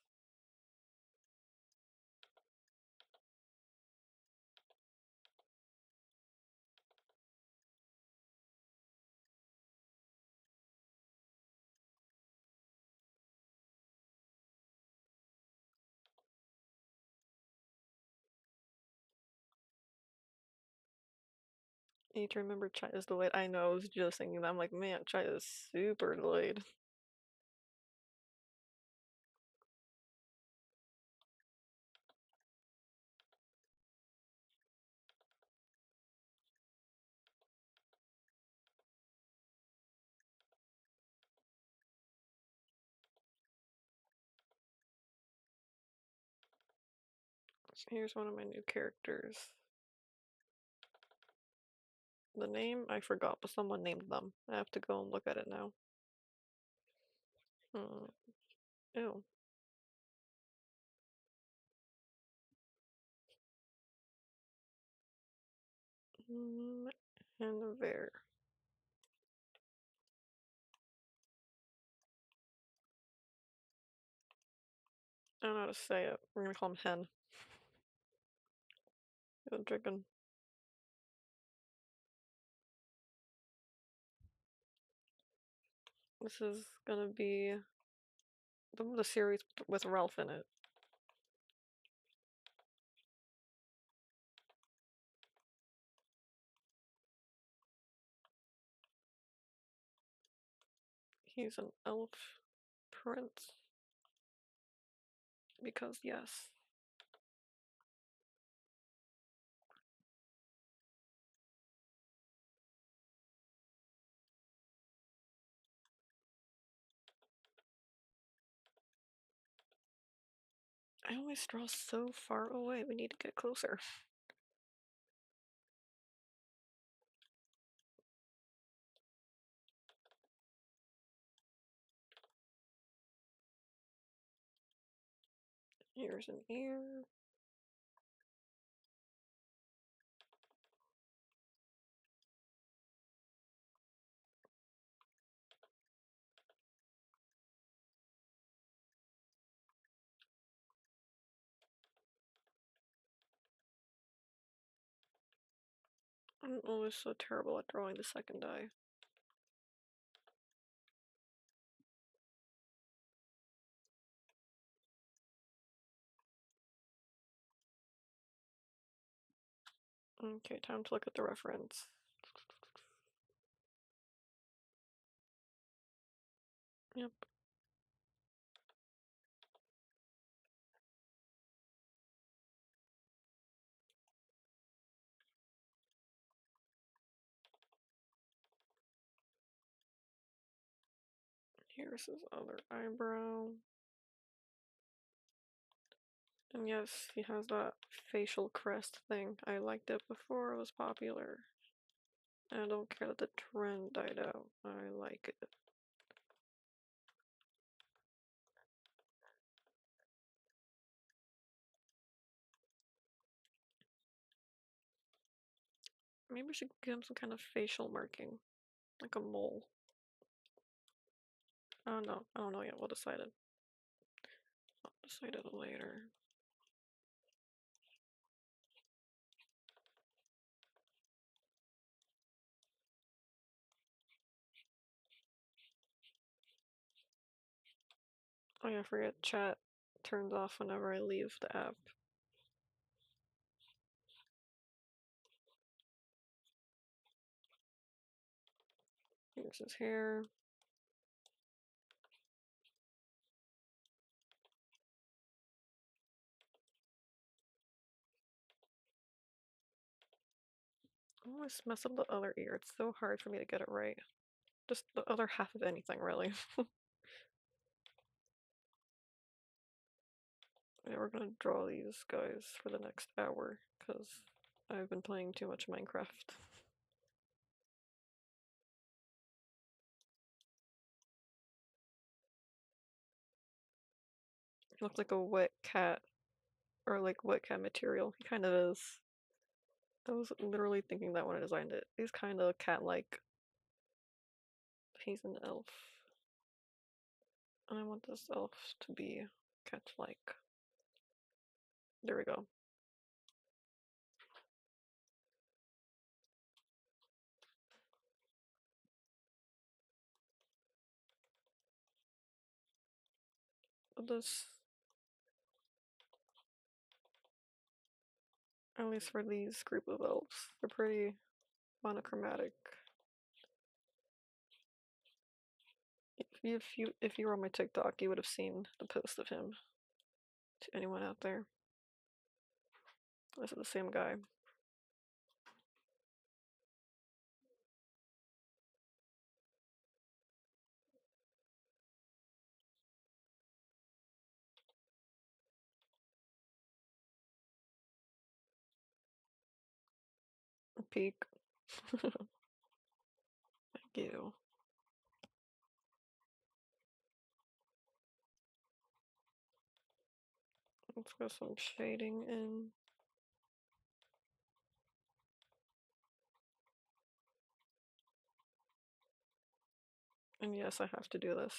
I need to remember Chai is delayed. I know, I was just thinking that. I'm like, man, Chai is super delayed. So here's one of my new characters. The name I forgot, but someone named them. I have to go and look at it now. Hmm. Ew. Mm, and there. I don't know how to say it. We're gonna call him Hen. The chicken. This is gonna be the series with Ralph in it. He's an elf prince. Because yes. I always draw so far away. We need to get closer. Here's an ear. I'm always so terrible at drawing the second eye. Okay, time to look at the reference. Yep. Here's his other eyebrow. And yes, he has that facial crest thing. I liked it before it was popular. I don't care that the trend died out. I like it. Maybe we should give him some kind of facial marking. Like a mole. I don't know. I don't know yet. We'll decide it. I'll decide it later. Oh yeah, I forget chat turns off whenever I leave the app. Here's his hair. I always mess up the other ear. It's so hard for me to get it right. Just the other half of anything, really. Yeah, we're gonna draw these guys for the next hour, because I've been playing too much Minecraft. He looks like a wet cat, or like wet cat material. He kind of is. I was literally thinking that when I designed it. He's kind of cat-like. He's an elf. And I want this elf to be cat-like. There we go. But this, at least for these group of elves, they're pretty monochromatic. If you were on my TikTok, you would have seen the post of him. To anyone out there, this is the same guy. Peak. Thank you. Let's go some shading in. And yes, I have to do this.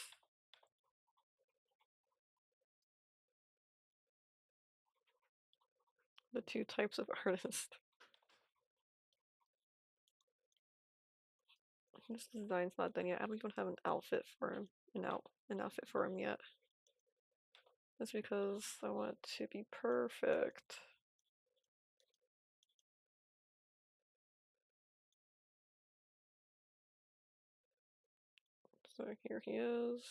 The two types of artist. This design's not done yet. I don't even have an outfit for him. An outfit for him yet. That's because I want it to be perfect. So here he is.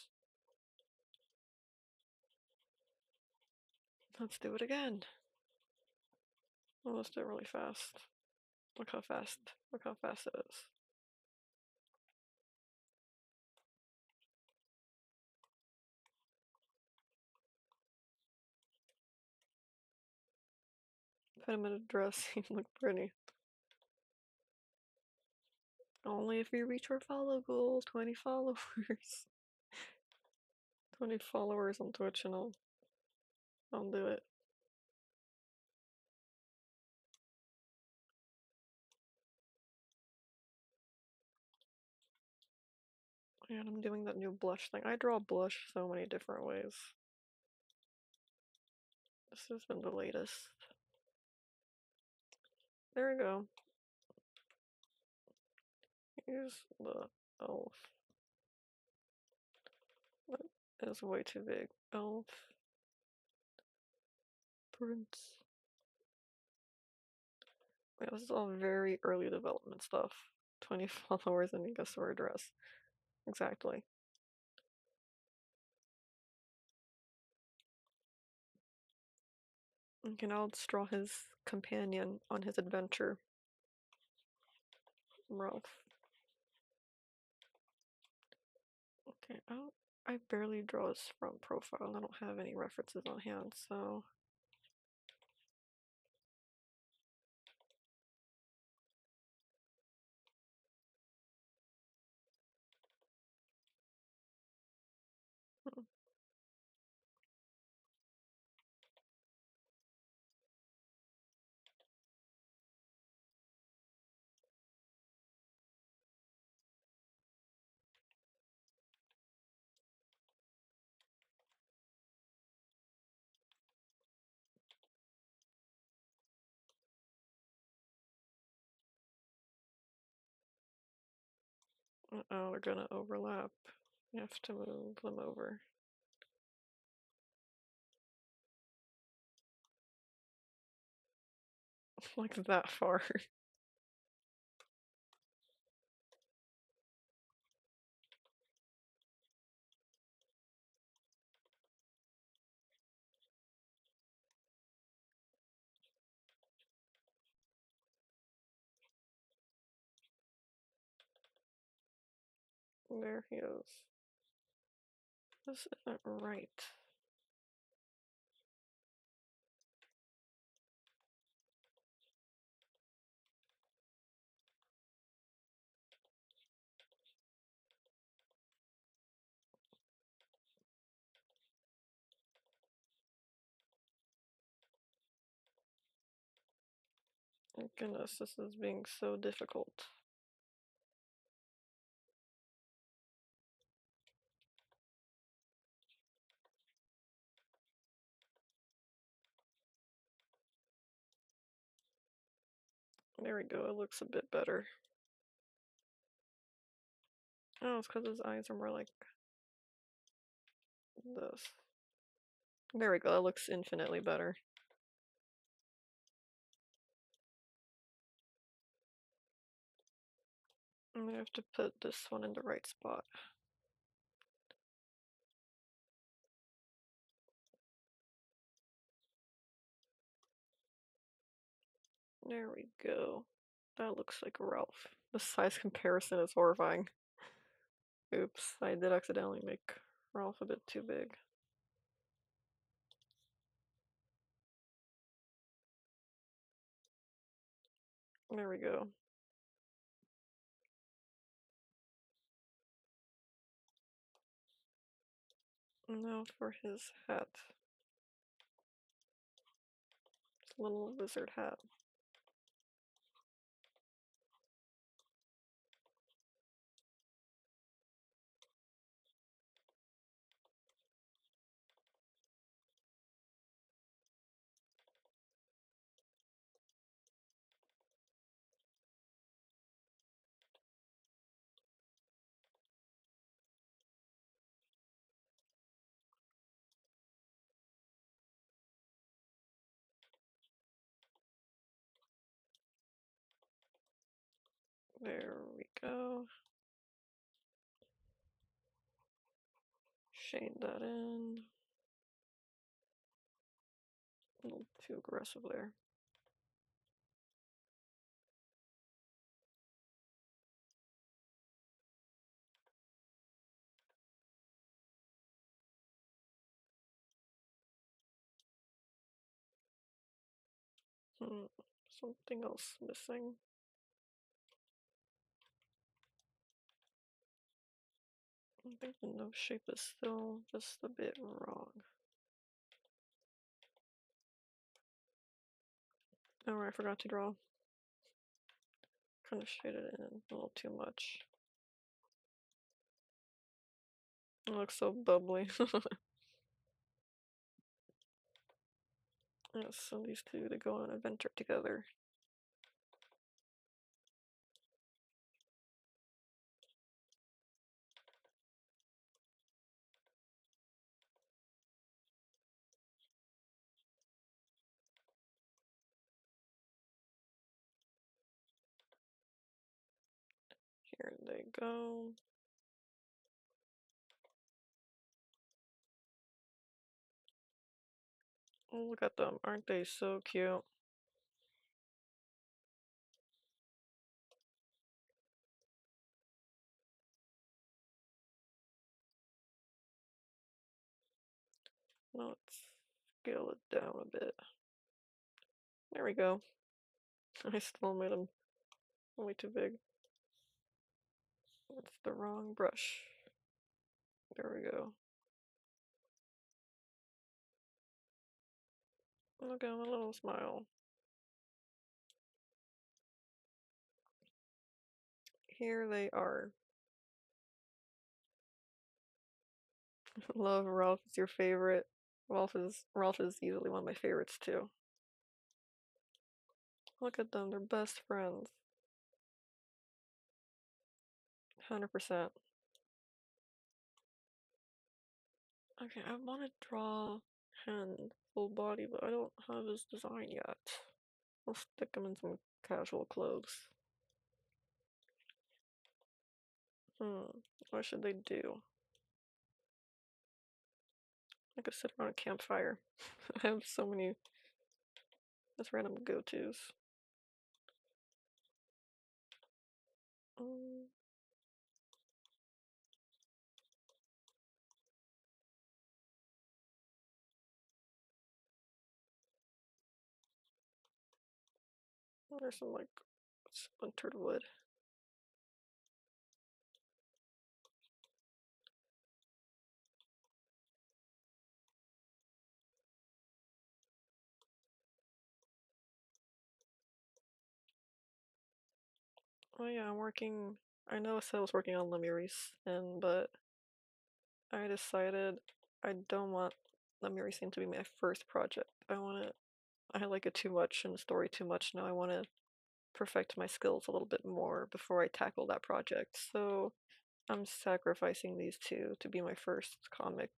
Let's do it again. Well, let's do it really fast. Look how fast it is. Put him in a dress, he'd look pretty. Only if you reach our follow goal, 20 followers. 20 followers on Twitch and I'll do it. And I'm doing that new blush thing. I draw blush so many different ways. This has been the latest. There we go. Here's the elf. That is way too big. Elf. Prince. Yeah, this is all very early development stuff. 20 followers and you guess for a dress. Exactly. You can now draw his companion on his adventure. Ralph. Okay, I barely draw his front profile. I don't have any references on hand, so oh, they're gonna overlap. You have to move them over. Like that far. There he is. This isn't right. Oh goodness, this is being so difficult. There we go, it looks a bit better. Oh, it's because his eyes are more like this. There we go, that looks infinitely better. I'm gonna have to put this one in the right spot. There we go. That looks like Ralph. The size comparison is horrifying. Oops, I did accidentally make Ralph a bit too big. There we go. Now for his hat. His little lizard hat. There we go. Shade that in. A little too aggressive there. Something else missing. I think the nose shape is still just a bit wrong. Oh, I forgot to draw. Kind of shaded it in a little too much. It looks so bubbly. Yes, so these two to go on an adventure together. Here they go. Oh, look at them. Aren't they so cute? Let's scale it down a bit. There we go. I still made them way too big. That's the wrong brush. There we go. Look at my little smile. Here they are. Love Ralph is your favorite. Ralph is easily one of my favorites too. Look at them, they're best friends. 100%. Okay, I want to draw hand full body, but I don't have his design yet. I'll stick him in some casual clothes. What should they do? I could sit around a campfire. I have so many just random go-tos. Um, there's some like splintered wood. Oh yeah, I know I said I was working on Lemurese, but I decided I don't want Lemurese to be my first project. I like it too much and the story too much. Now I want to perfect my skills a little bit more before I tackle that project. So I'm sacrificing these two to be my first comic,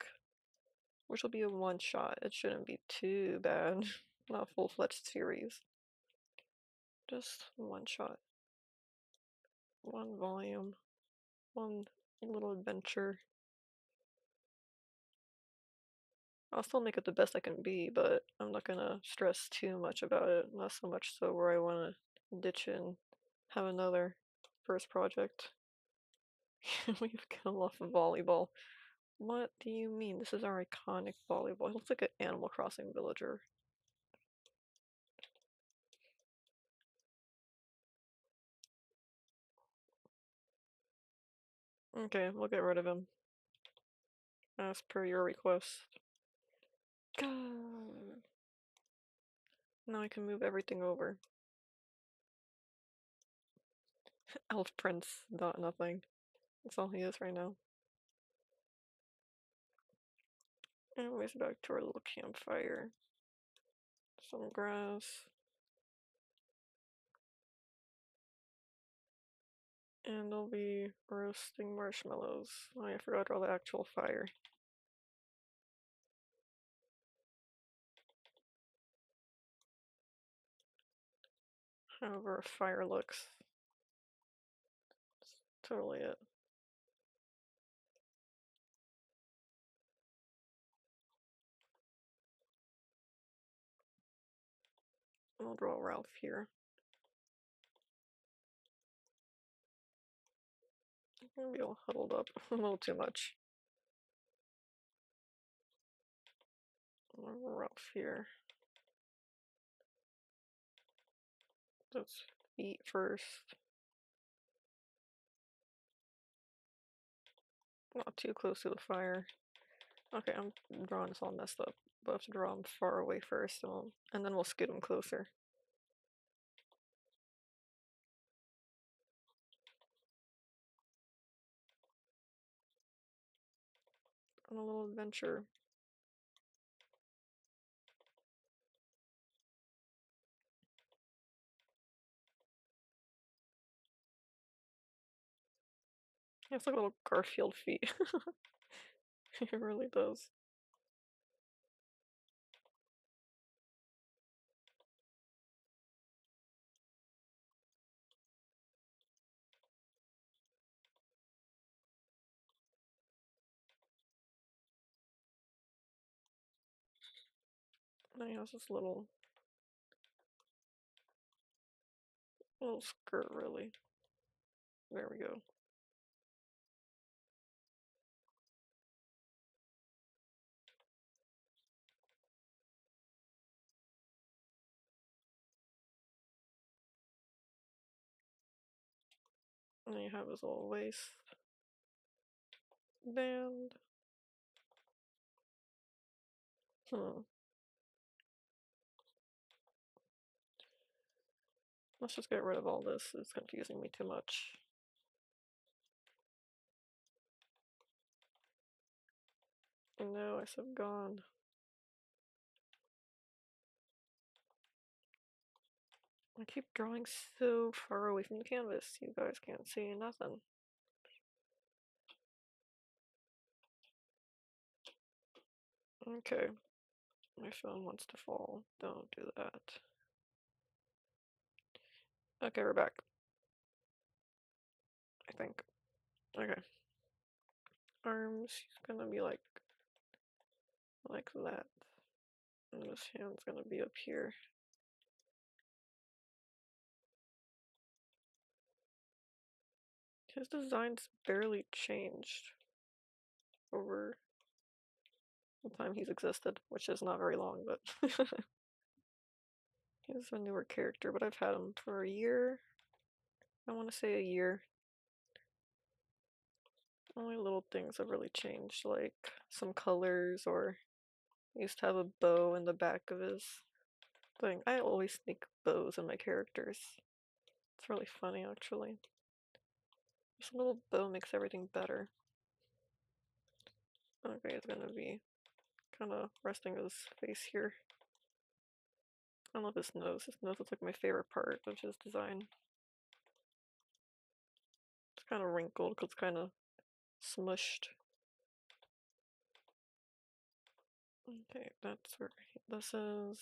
which will be a one shot. It shouldn't be too bad. Not a full fledged series. Just one shot. One volume, one little adventure. I'll still make it the best I can be, but I'm not gonna stress too much about it. Not so much so where I wanna ditch and have another first project. We've come off of volleyball. What do you mean? This is our iconic volleyball. It looks like an Animal Crossing villager. Okay, we'll get rid of him. As per your request. Now I can move everything over. Elf Prince, dot nothing. That's all he is right now. Anyways, back to our little campfire. Some grass. And I'll be roasting marshmallows. Oh, I forgot all the actual fire. However, fire looks. That's totally it. I'll draw Ralph here. Maybe all huddled up a little too much. Ralph here. Let's eat first. Not too close to the fire. Okay, I'm drawing this all messed up. But I have to draw him far away first, and then we'll scoot him closer. On a little adventure. It's like little Garfield feet. It really does. And he has this little skirt, really. There we go. And then you have his little waist band. Hmm. Let's just get rid of all this. It's confusing me too much. No, I said gone. I keep drawing so far away from the canvas. You guys can't see nothing. Okay. My phone wants to fall. Don't do that. Okay, we're back. I think. Okay. Arms, he's gonna be like that. And his hand's gonna be up here. His design's barely changed over the time he's existed, which is not very long, but he's a newer character, but I've had him for a year. I want to say a year. Only little things have really changed, like some colors, or he used to have a bow in the back of his thing. I always sneak bows in my characters. It's really funny, actually. This little bow makes everything better. Okay, it's gonna be kind of resting his face here. I love his nose. His nose is like my favorite part of his design. It's kind of wrinkled because it's kind of smushed. Okay, that's where this is.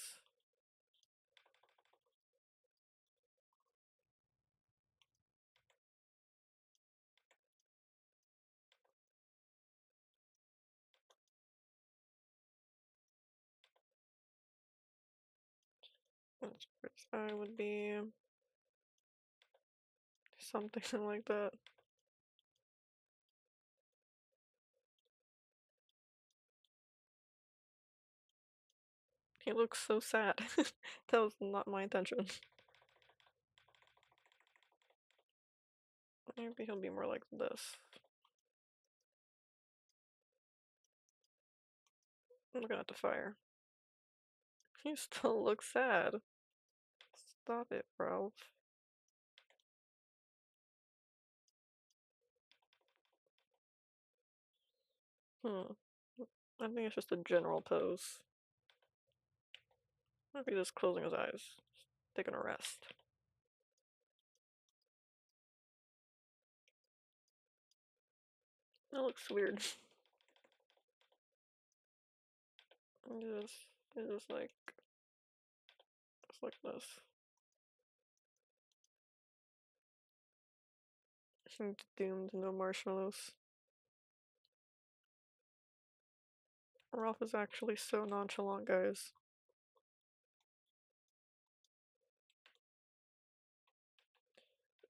Its eye would be something like that. He looks so sad. That was not my intention. Maybe he'll be more like this. I'm looking at the fire. He still looks sad. Stop it, Ralph. Hmm. I think it's just a general pose. Maybe just closing his eyes, taking a rest. That looks weird. It's just just like this. He's doomed, no marshmallows. Ralph is actually so nonchalant, guys.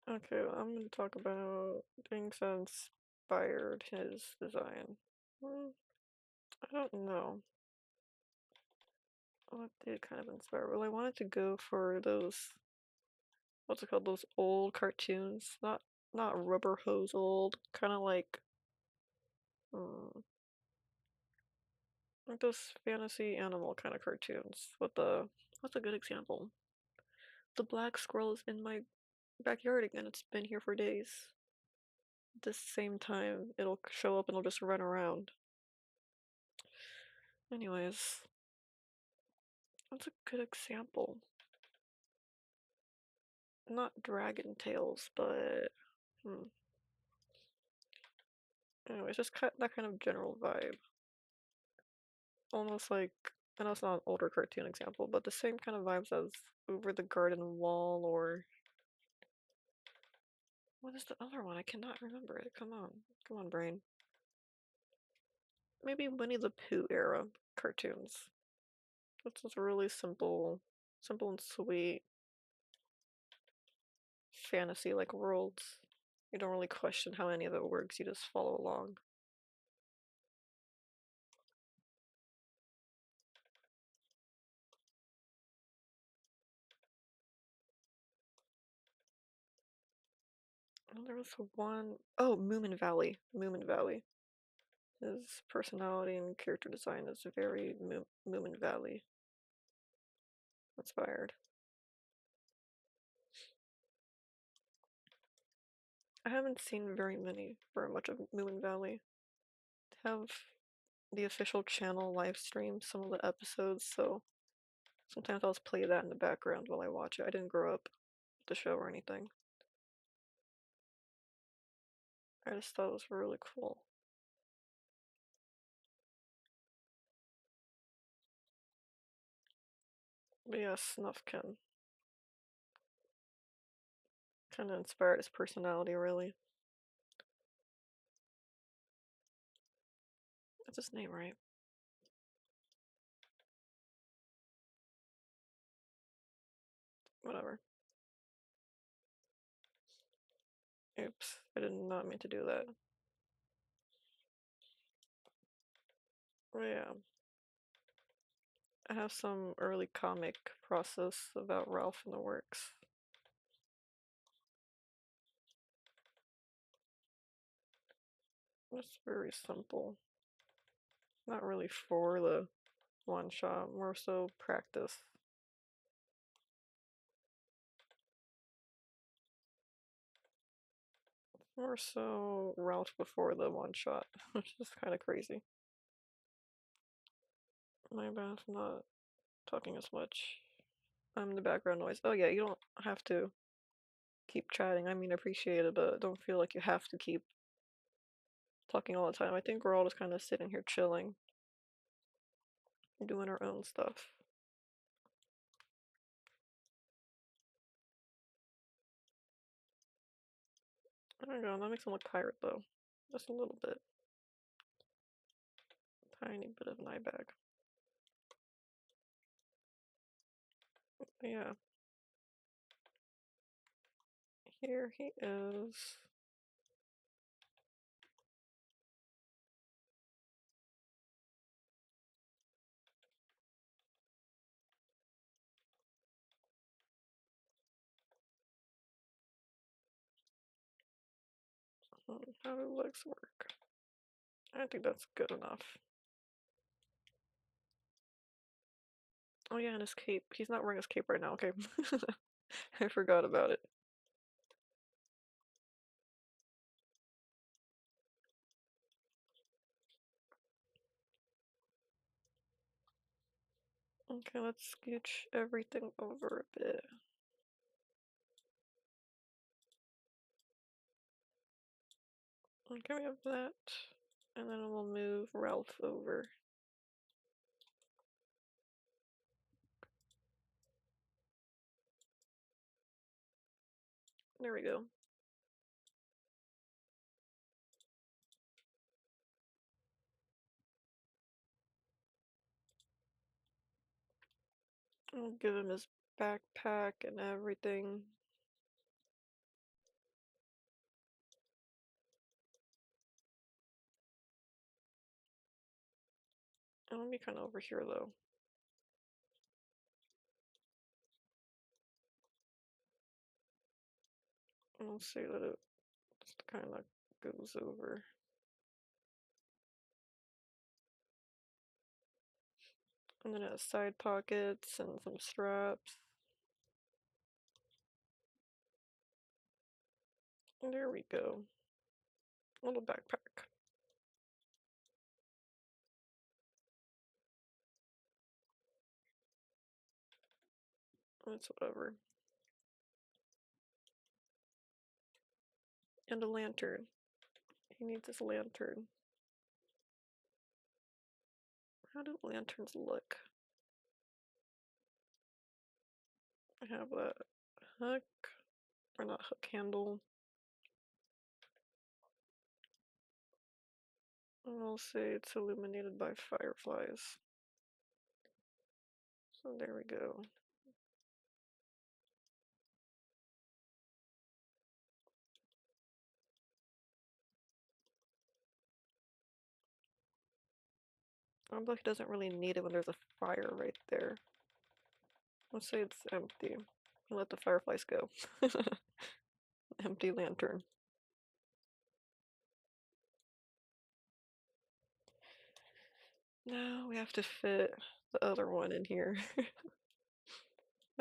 Okay, well, I'm gonna talk about things that inspired his design. Hmm, I don't know what did kind of inspire. Well, I wanted to go for those, what's it called? Those old cartoons, not rubber hose old, kind of hmm, like those fantasy animal kind of cartoons. What's a good example? The black squirrel is in my backyard again. It's been here for days. At the same time, it'll show up and it'll just run around. Anyways, that's a good example. Not dragon tails, but hmm. Anyways, just that kind of general vibe. Almost like, I know it's not an older cartoon example, but the same kind of vibes as Over the Garden Wall, or what is the other one? I cannot remember it. Come on, brain. Maybe Winnie the Pooh era cartoons. It's just really simple and sweet fantasy like worlds. You don't really question how any of it works, you just follow along. And there was one, oh, Moomin Valley. Moomin Valley. His personality and character design is very Moomin Valley inspired. I haven't seen very much of Moomin Valley. They have the official channel live stream some of the episodes, so sometimes I'll just play that in the background while I watch it. I didn't grow up with the show or anything. I just thought it was really cool. But yeah, Snufkin kind of inspired his personality, really. That's his name, right? Whatever. Oops, I did not mean to do that. But yeah, I have some early comic process about Ralph in the works. It's very simple. Not really for the one shot, more so practice. More so Ralph before the one shot, which is kind of crazy. My bad for not talking as much. I'm the background noise. Oh yeah, you don't have to keep chatting. I mean, appreciate it, but don't feel like you have to keep talking all the time. I think we're all just kind of sitting here chilling, doing our own stuff. There we go. That makes him look pirate though, just a little bit, tiny bit of an eye bag. But yeah, here he is. How do legs work? I think that's good enough. Oh yeah, and his cape. He's not wearing his cape right now, okay. I forgot about it. Okay, let's scooch everything over a bit. Okay, we have that. And then we'll move Ralph over. There we go. I'll give him his backpack and everything. I'll be kind of over here though. I'll say that it kind of goes over. And then it has side pockets and some straps. And there we go. Little backpack. That's whatever. And a lantern. He needs his lantern. How do lanterns look? I have a hook, or not hook handle. And I'll say it's illuminated by fireflies. So there we go. Like doesn't really need it when there's a fire right there. Let's say it's empty. Let the fireflies go. Empty lantern. Now we have to fit the other one in here.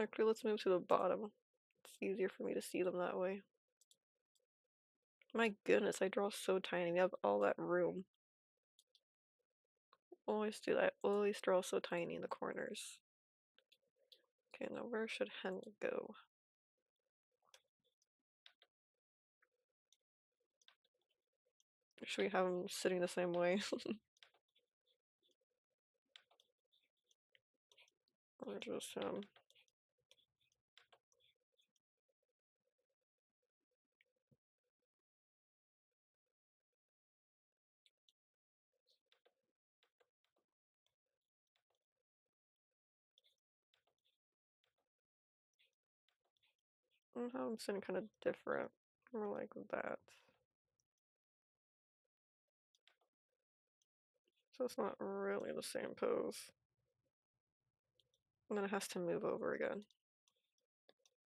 Actually, let's move to the bottom. It's easier for me to see them that way. My goodness, I draw so tiny. We have all that room. Always do that. Always draw so tiny in the corners. Okay, now where should Hen go? Should we have him sitting the same way? Or just I'll have him sitting kind of different. More like that. So it's not really the same pose. And then it has to move over again.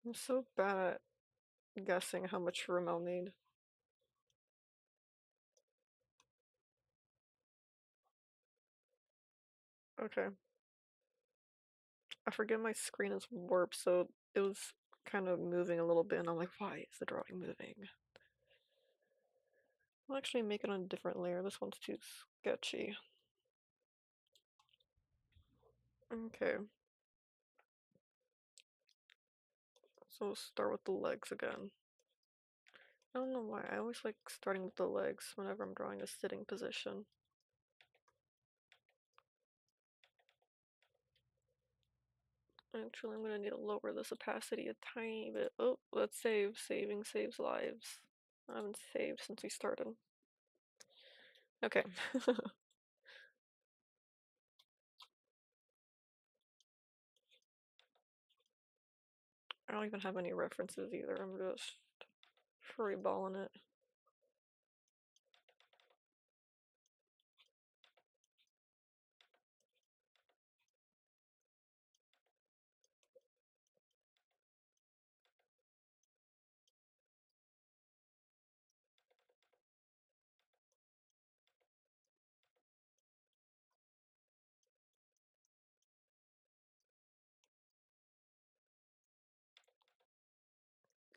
I'm so bad at guessing how much room I'll need. Okay. I forget my screen is warped, so it was kind of moving a little bit, and I'm like, why is the drawing moving? I'll actually make it on a different layer. This one's too sketchy. Okay. So we'll start with the legs again. I don't know why, I always like starting with the legs whenever I'm drawing a sitting position. Actually, I'm gonna need to lower this opacity a tiny bit. Oh, let's save. Saving saves lives. I haven't saved since we started. Okay. don't even have any references either. I'm just freeballing it.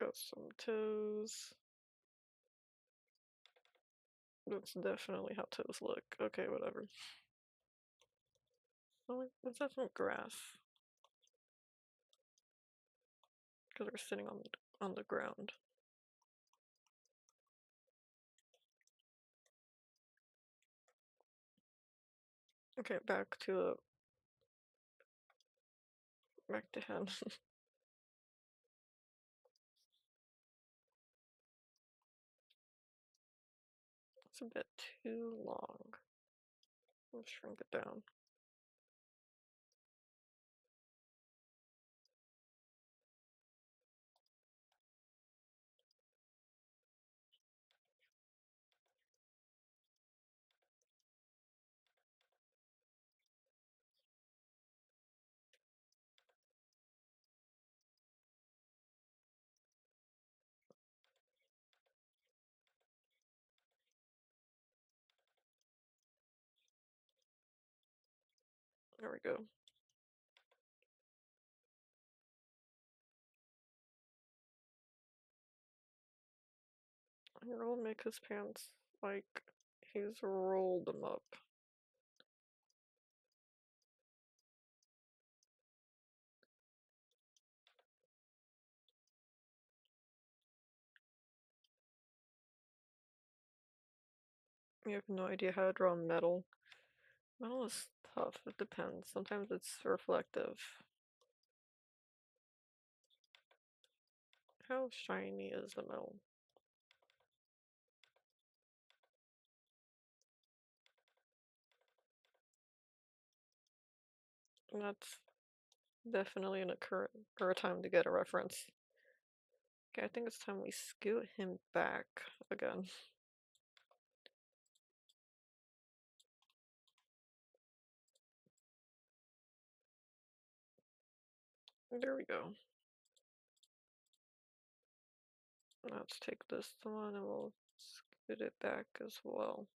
Got some toes. That's definitely how toes look. Okay, whatever. Oh, what's that from grass? Because they're sitting on the ground. Okay, back to him. It's a bit too long. Let's shrink it down. There we go. Here, we'll make his pants like he's rolled them up. You have no idea how to draw metal. Metal is tough. It depends. Sometimes it's reflective. How shiny is the metal? And that's definitely an occurrence or a time to get a reference. Okay, I think it's time we scoot him back again. There we go. Let's take this one and we'll scoot it back as well.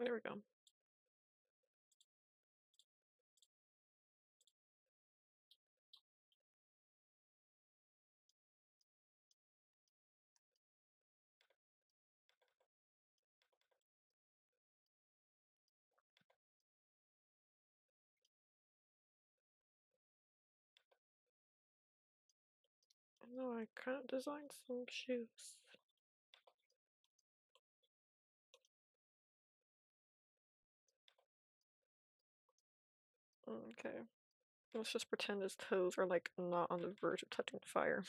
There we go. No, I kind of designed some shoes. Okay. Let's just pretend his toes are like not on the verge of touching fire.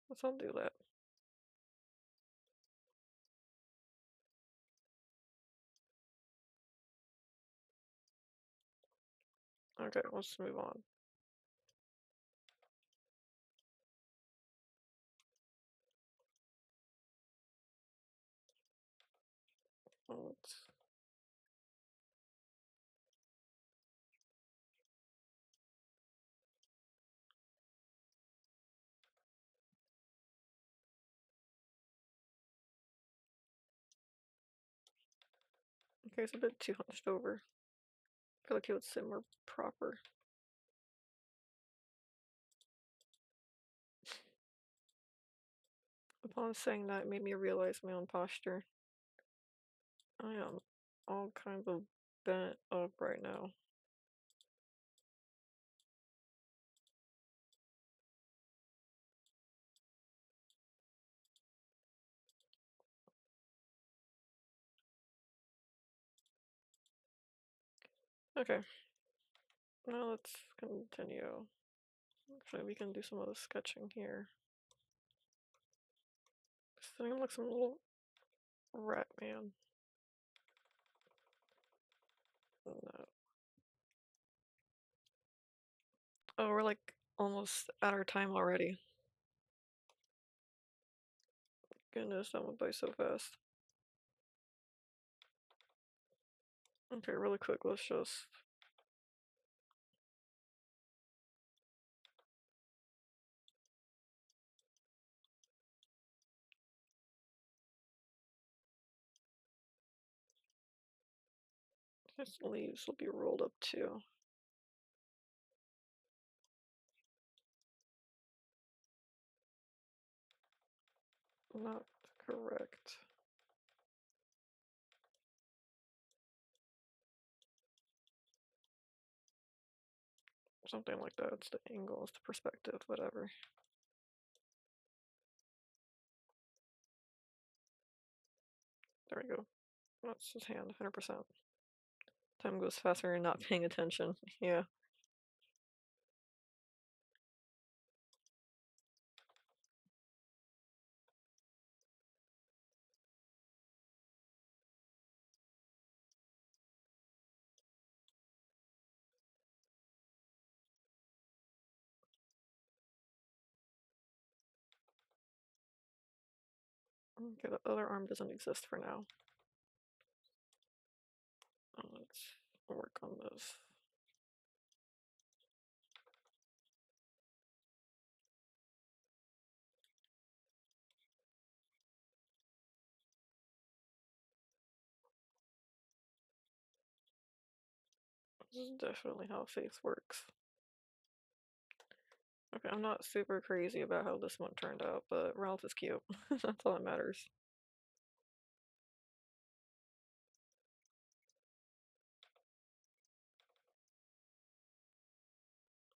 Let's all do that. Okay, let's move on. Let's... Okay, it's a bit too hunched over. I feel like it would sit more proper. Upon saying that, it made me realize my own posture. I am all kinds of bent up right now. Okay, now let's continue. Actually, we can do some of the sketching here. This like some little rat man. Oh, we're like almost at our time already. Goodness, that went by so fast. Okay, really quick, let's just leaves will be rolled up too. Not correct. Something like that. It's the angle, it's the perspective, whatever. There we go. That's his hand, 100%. Time goes faster and not paying attention. Yeah. Okay, the other arm doesn't exist for now. Let's work on this. This is definitely how faith works. Okay, I'm not super crazy about how this one turned out, but Ralph is cute. That's all that matters.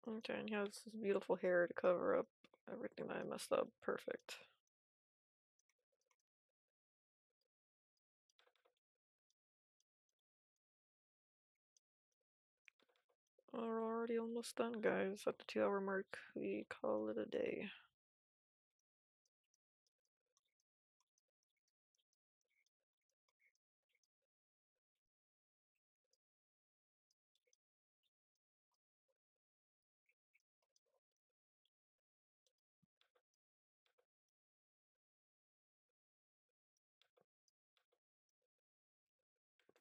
Okay, and he has this beautiful hair to cover up everything that I messed up. Perfect. We're already almost done, guys. At the 2 hour mark, we call it a day.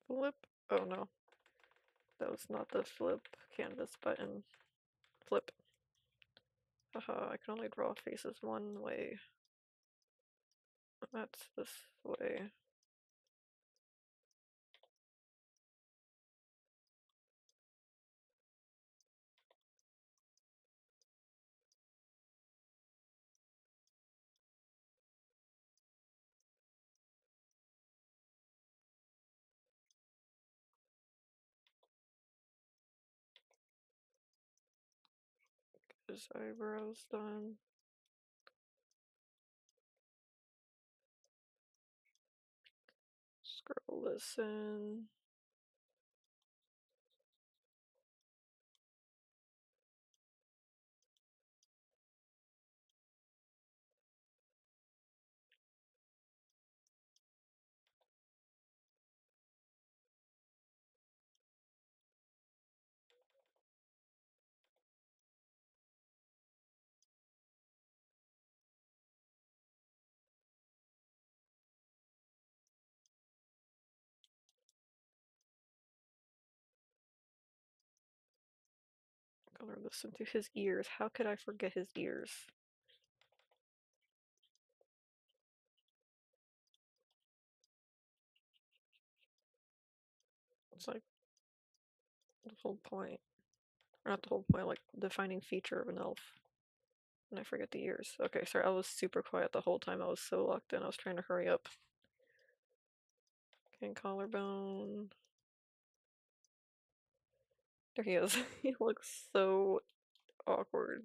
Flip? Oh no, that was not the flip canvas button. Flip. Haha, I can only draw faces one way. That's this way. His eyebrows done. Scroll this in. Color this into his ears. How could I forget his ears? It's like the whole point. Or not the whole point, like defining feature of an elf. And I forget the ears. Okay, sorry, I was super quiet the whole time. I was so locked in. I was trying to hurry up. Okay, collarbone. There he is. He looks so awkward.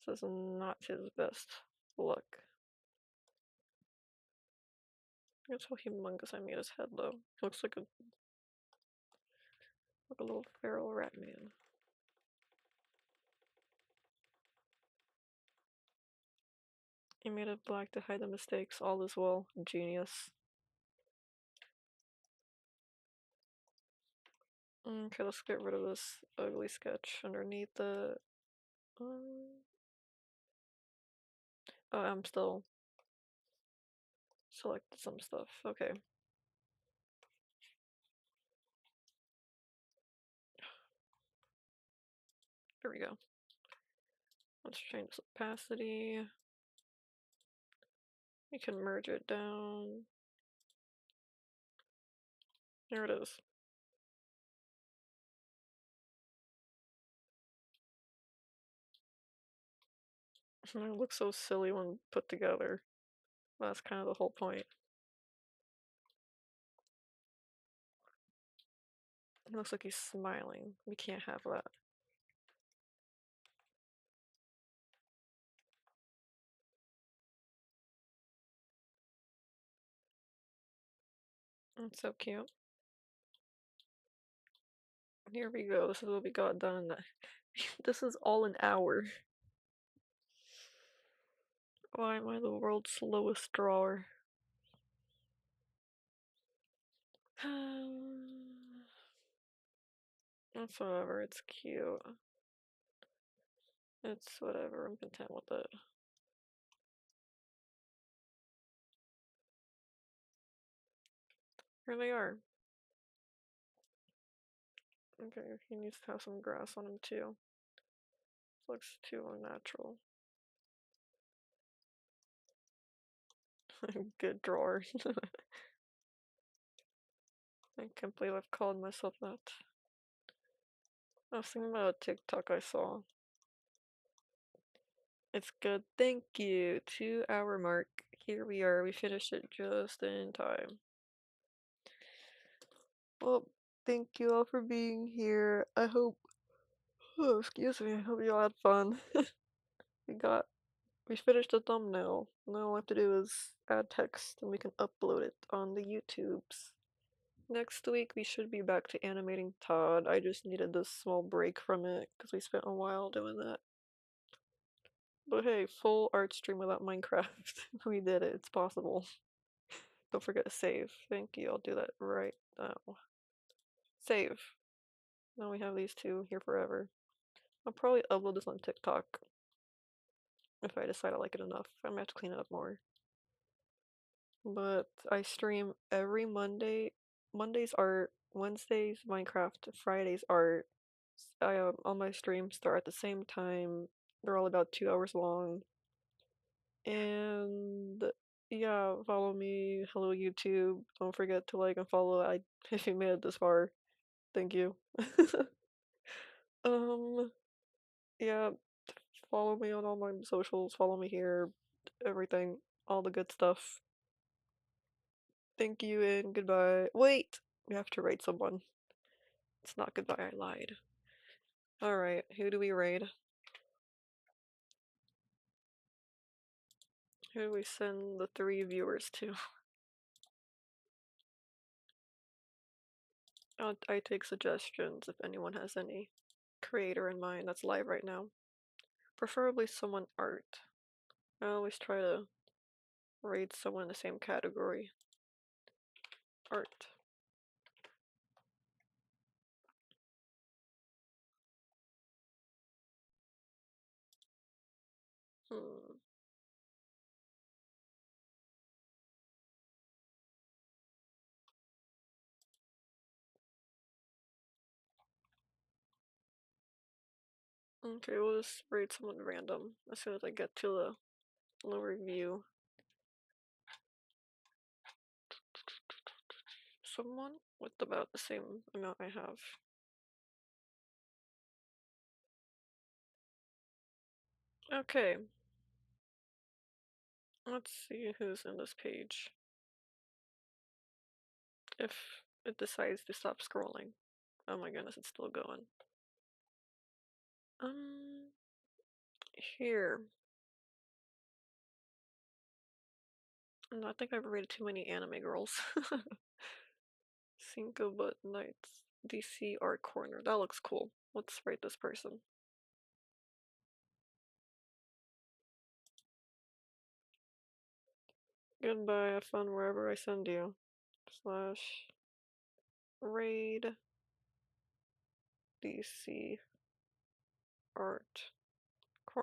This is not his best look. That's how humongous I made his head, though. He looks like a little feral rat man. He made it black to hide the mistakes. All is well. Genius. Okay, let's get rid of this ugly sketch underneath the. Um, oh, I'm still selected some stuff. Okay, there we go. Let's change this opacity. We can merge it down. There it is. It looks so silly when put together. That's kind of the whole point. It looks like he's smiling. We can't have that. That's so cute. Here we go. This is what we got done. This is all an hour. Why am I the world's slowest drawer? That's whatever. It's cute. It's whatever. I'm content with it. Here they are. Okay, he needs to have some grass on him too. This looks too unnatural. Good drawer. I can't believe I've called myself that. I was thinking about a TikTok I saw. It's good. Thank you. 2 hour mark. Here we are. We finished it just in time. Well, thank you all for being here. I hope. Oh, excuse me. I hope you all had fun. we got. We finished the thumbnail. Now all I have to do is add text and we can upload it on the YouTubes. Next week we should be back to animating Todd. I just needed this small break from it because we spent a while doing that. But hey, full art stream without Minecraft. We did it. It's possible. Don't forget to save. Thank you. I'll do that right now. Save. Now we have these two here forever. I'll probably upload this on TikTok if I decide I like it enough. I might have to clean it up more. But I stream every Monday. Mondays art, Wednesdays Minecraft, Fridays art. All my streams start at the same time. They're all about 2 hours long. And yeah, follow me. Hello YouTube. Don't forget to like and follow. If you made it this far, thank you. um, yeah, follow me on all my socials. Follow me here. Everything, all the good stuff. Thank you and goodbye. Wait, we have to rate someone. It's not goodbye. I lied. All right, who do we raid? Who do we send the 3 viewers to? I take suggestions if anyone has any creator in mind that's live right now. Preferably someone art. I always try to rate someone in the same category. Art. Hmm. Okay, we'll just rate someone random as soon as I get to the lower view. Someone with about the same amount I have. Okay. Let's see who's in this page. If it decides to stop scrolling. Oh my goodness, it's still going. Um, here. I think I've rated too many anime girls. Cinco Butt Nights. DC Art Corner. That looks cool. Let's rate this person. Goodbye, have fun wherever I send you. Slash raid. DC art.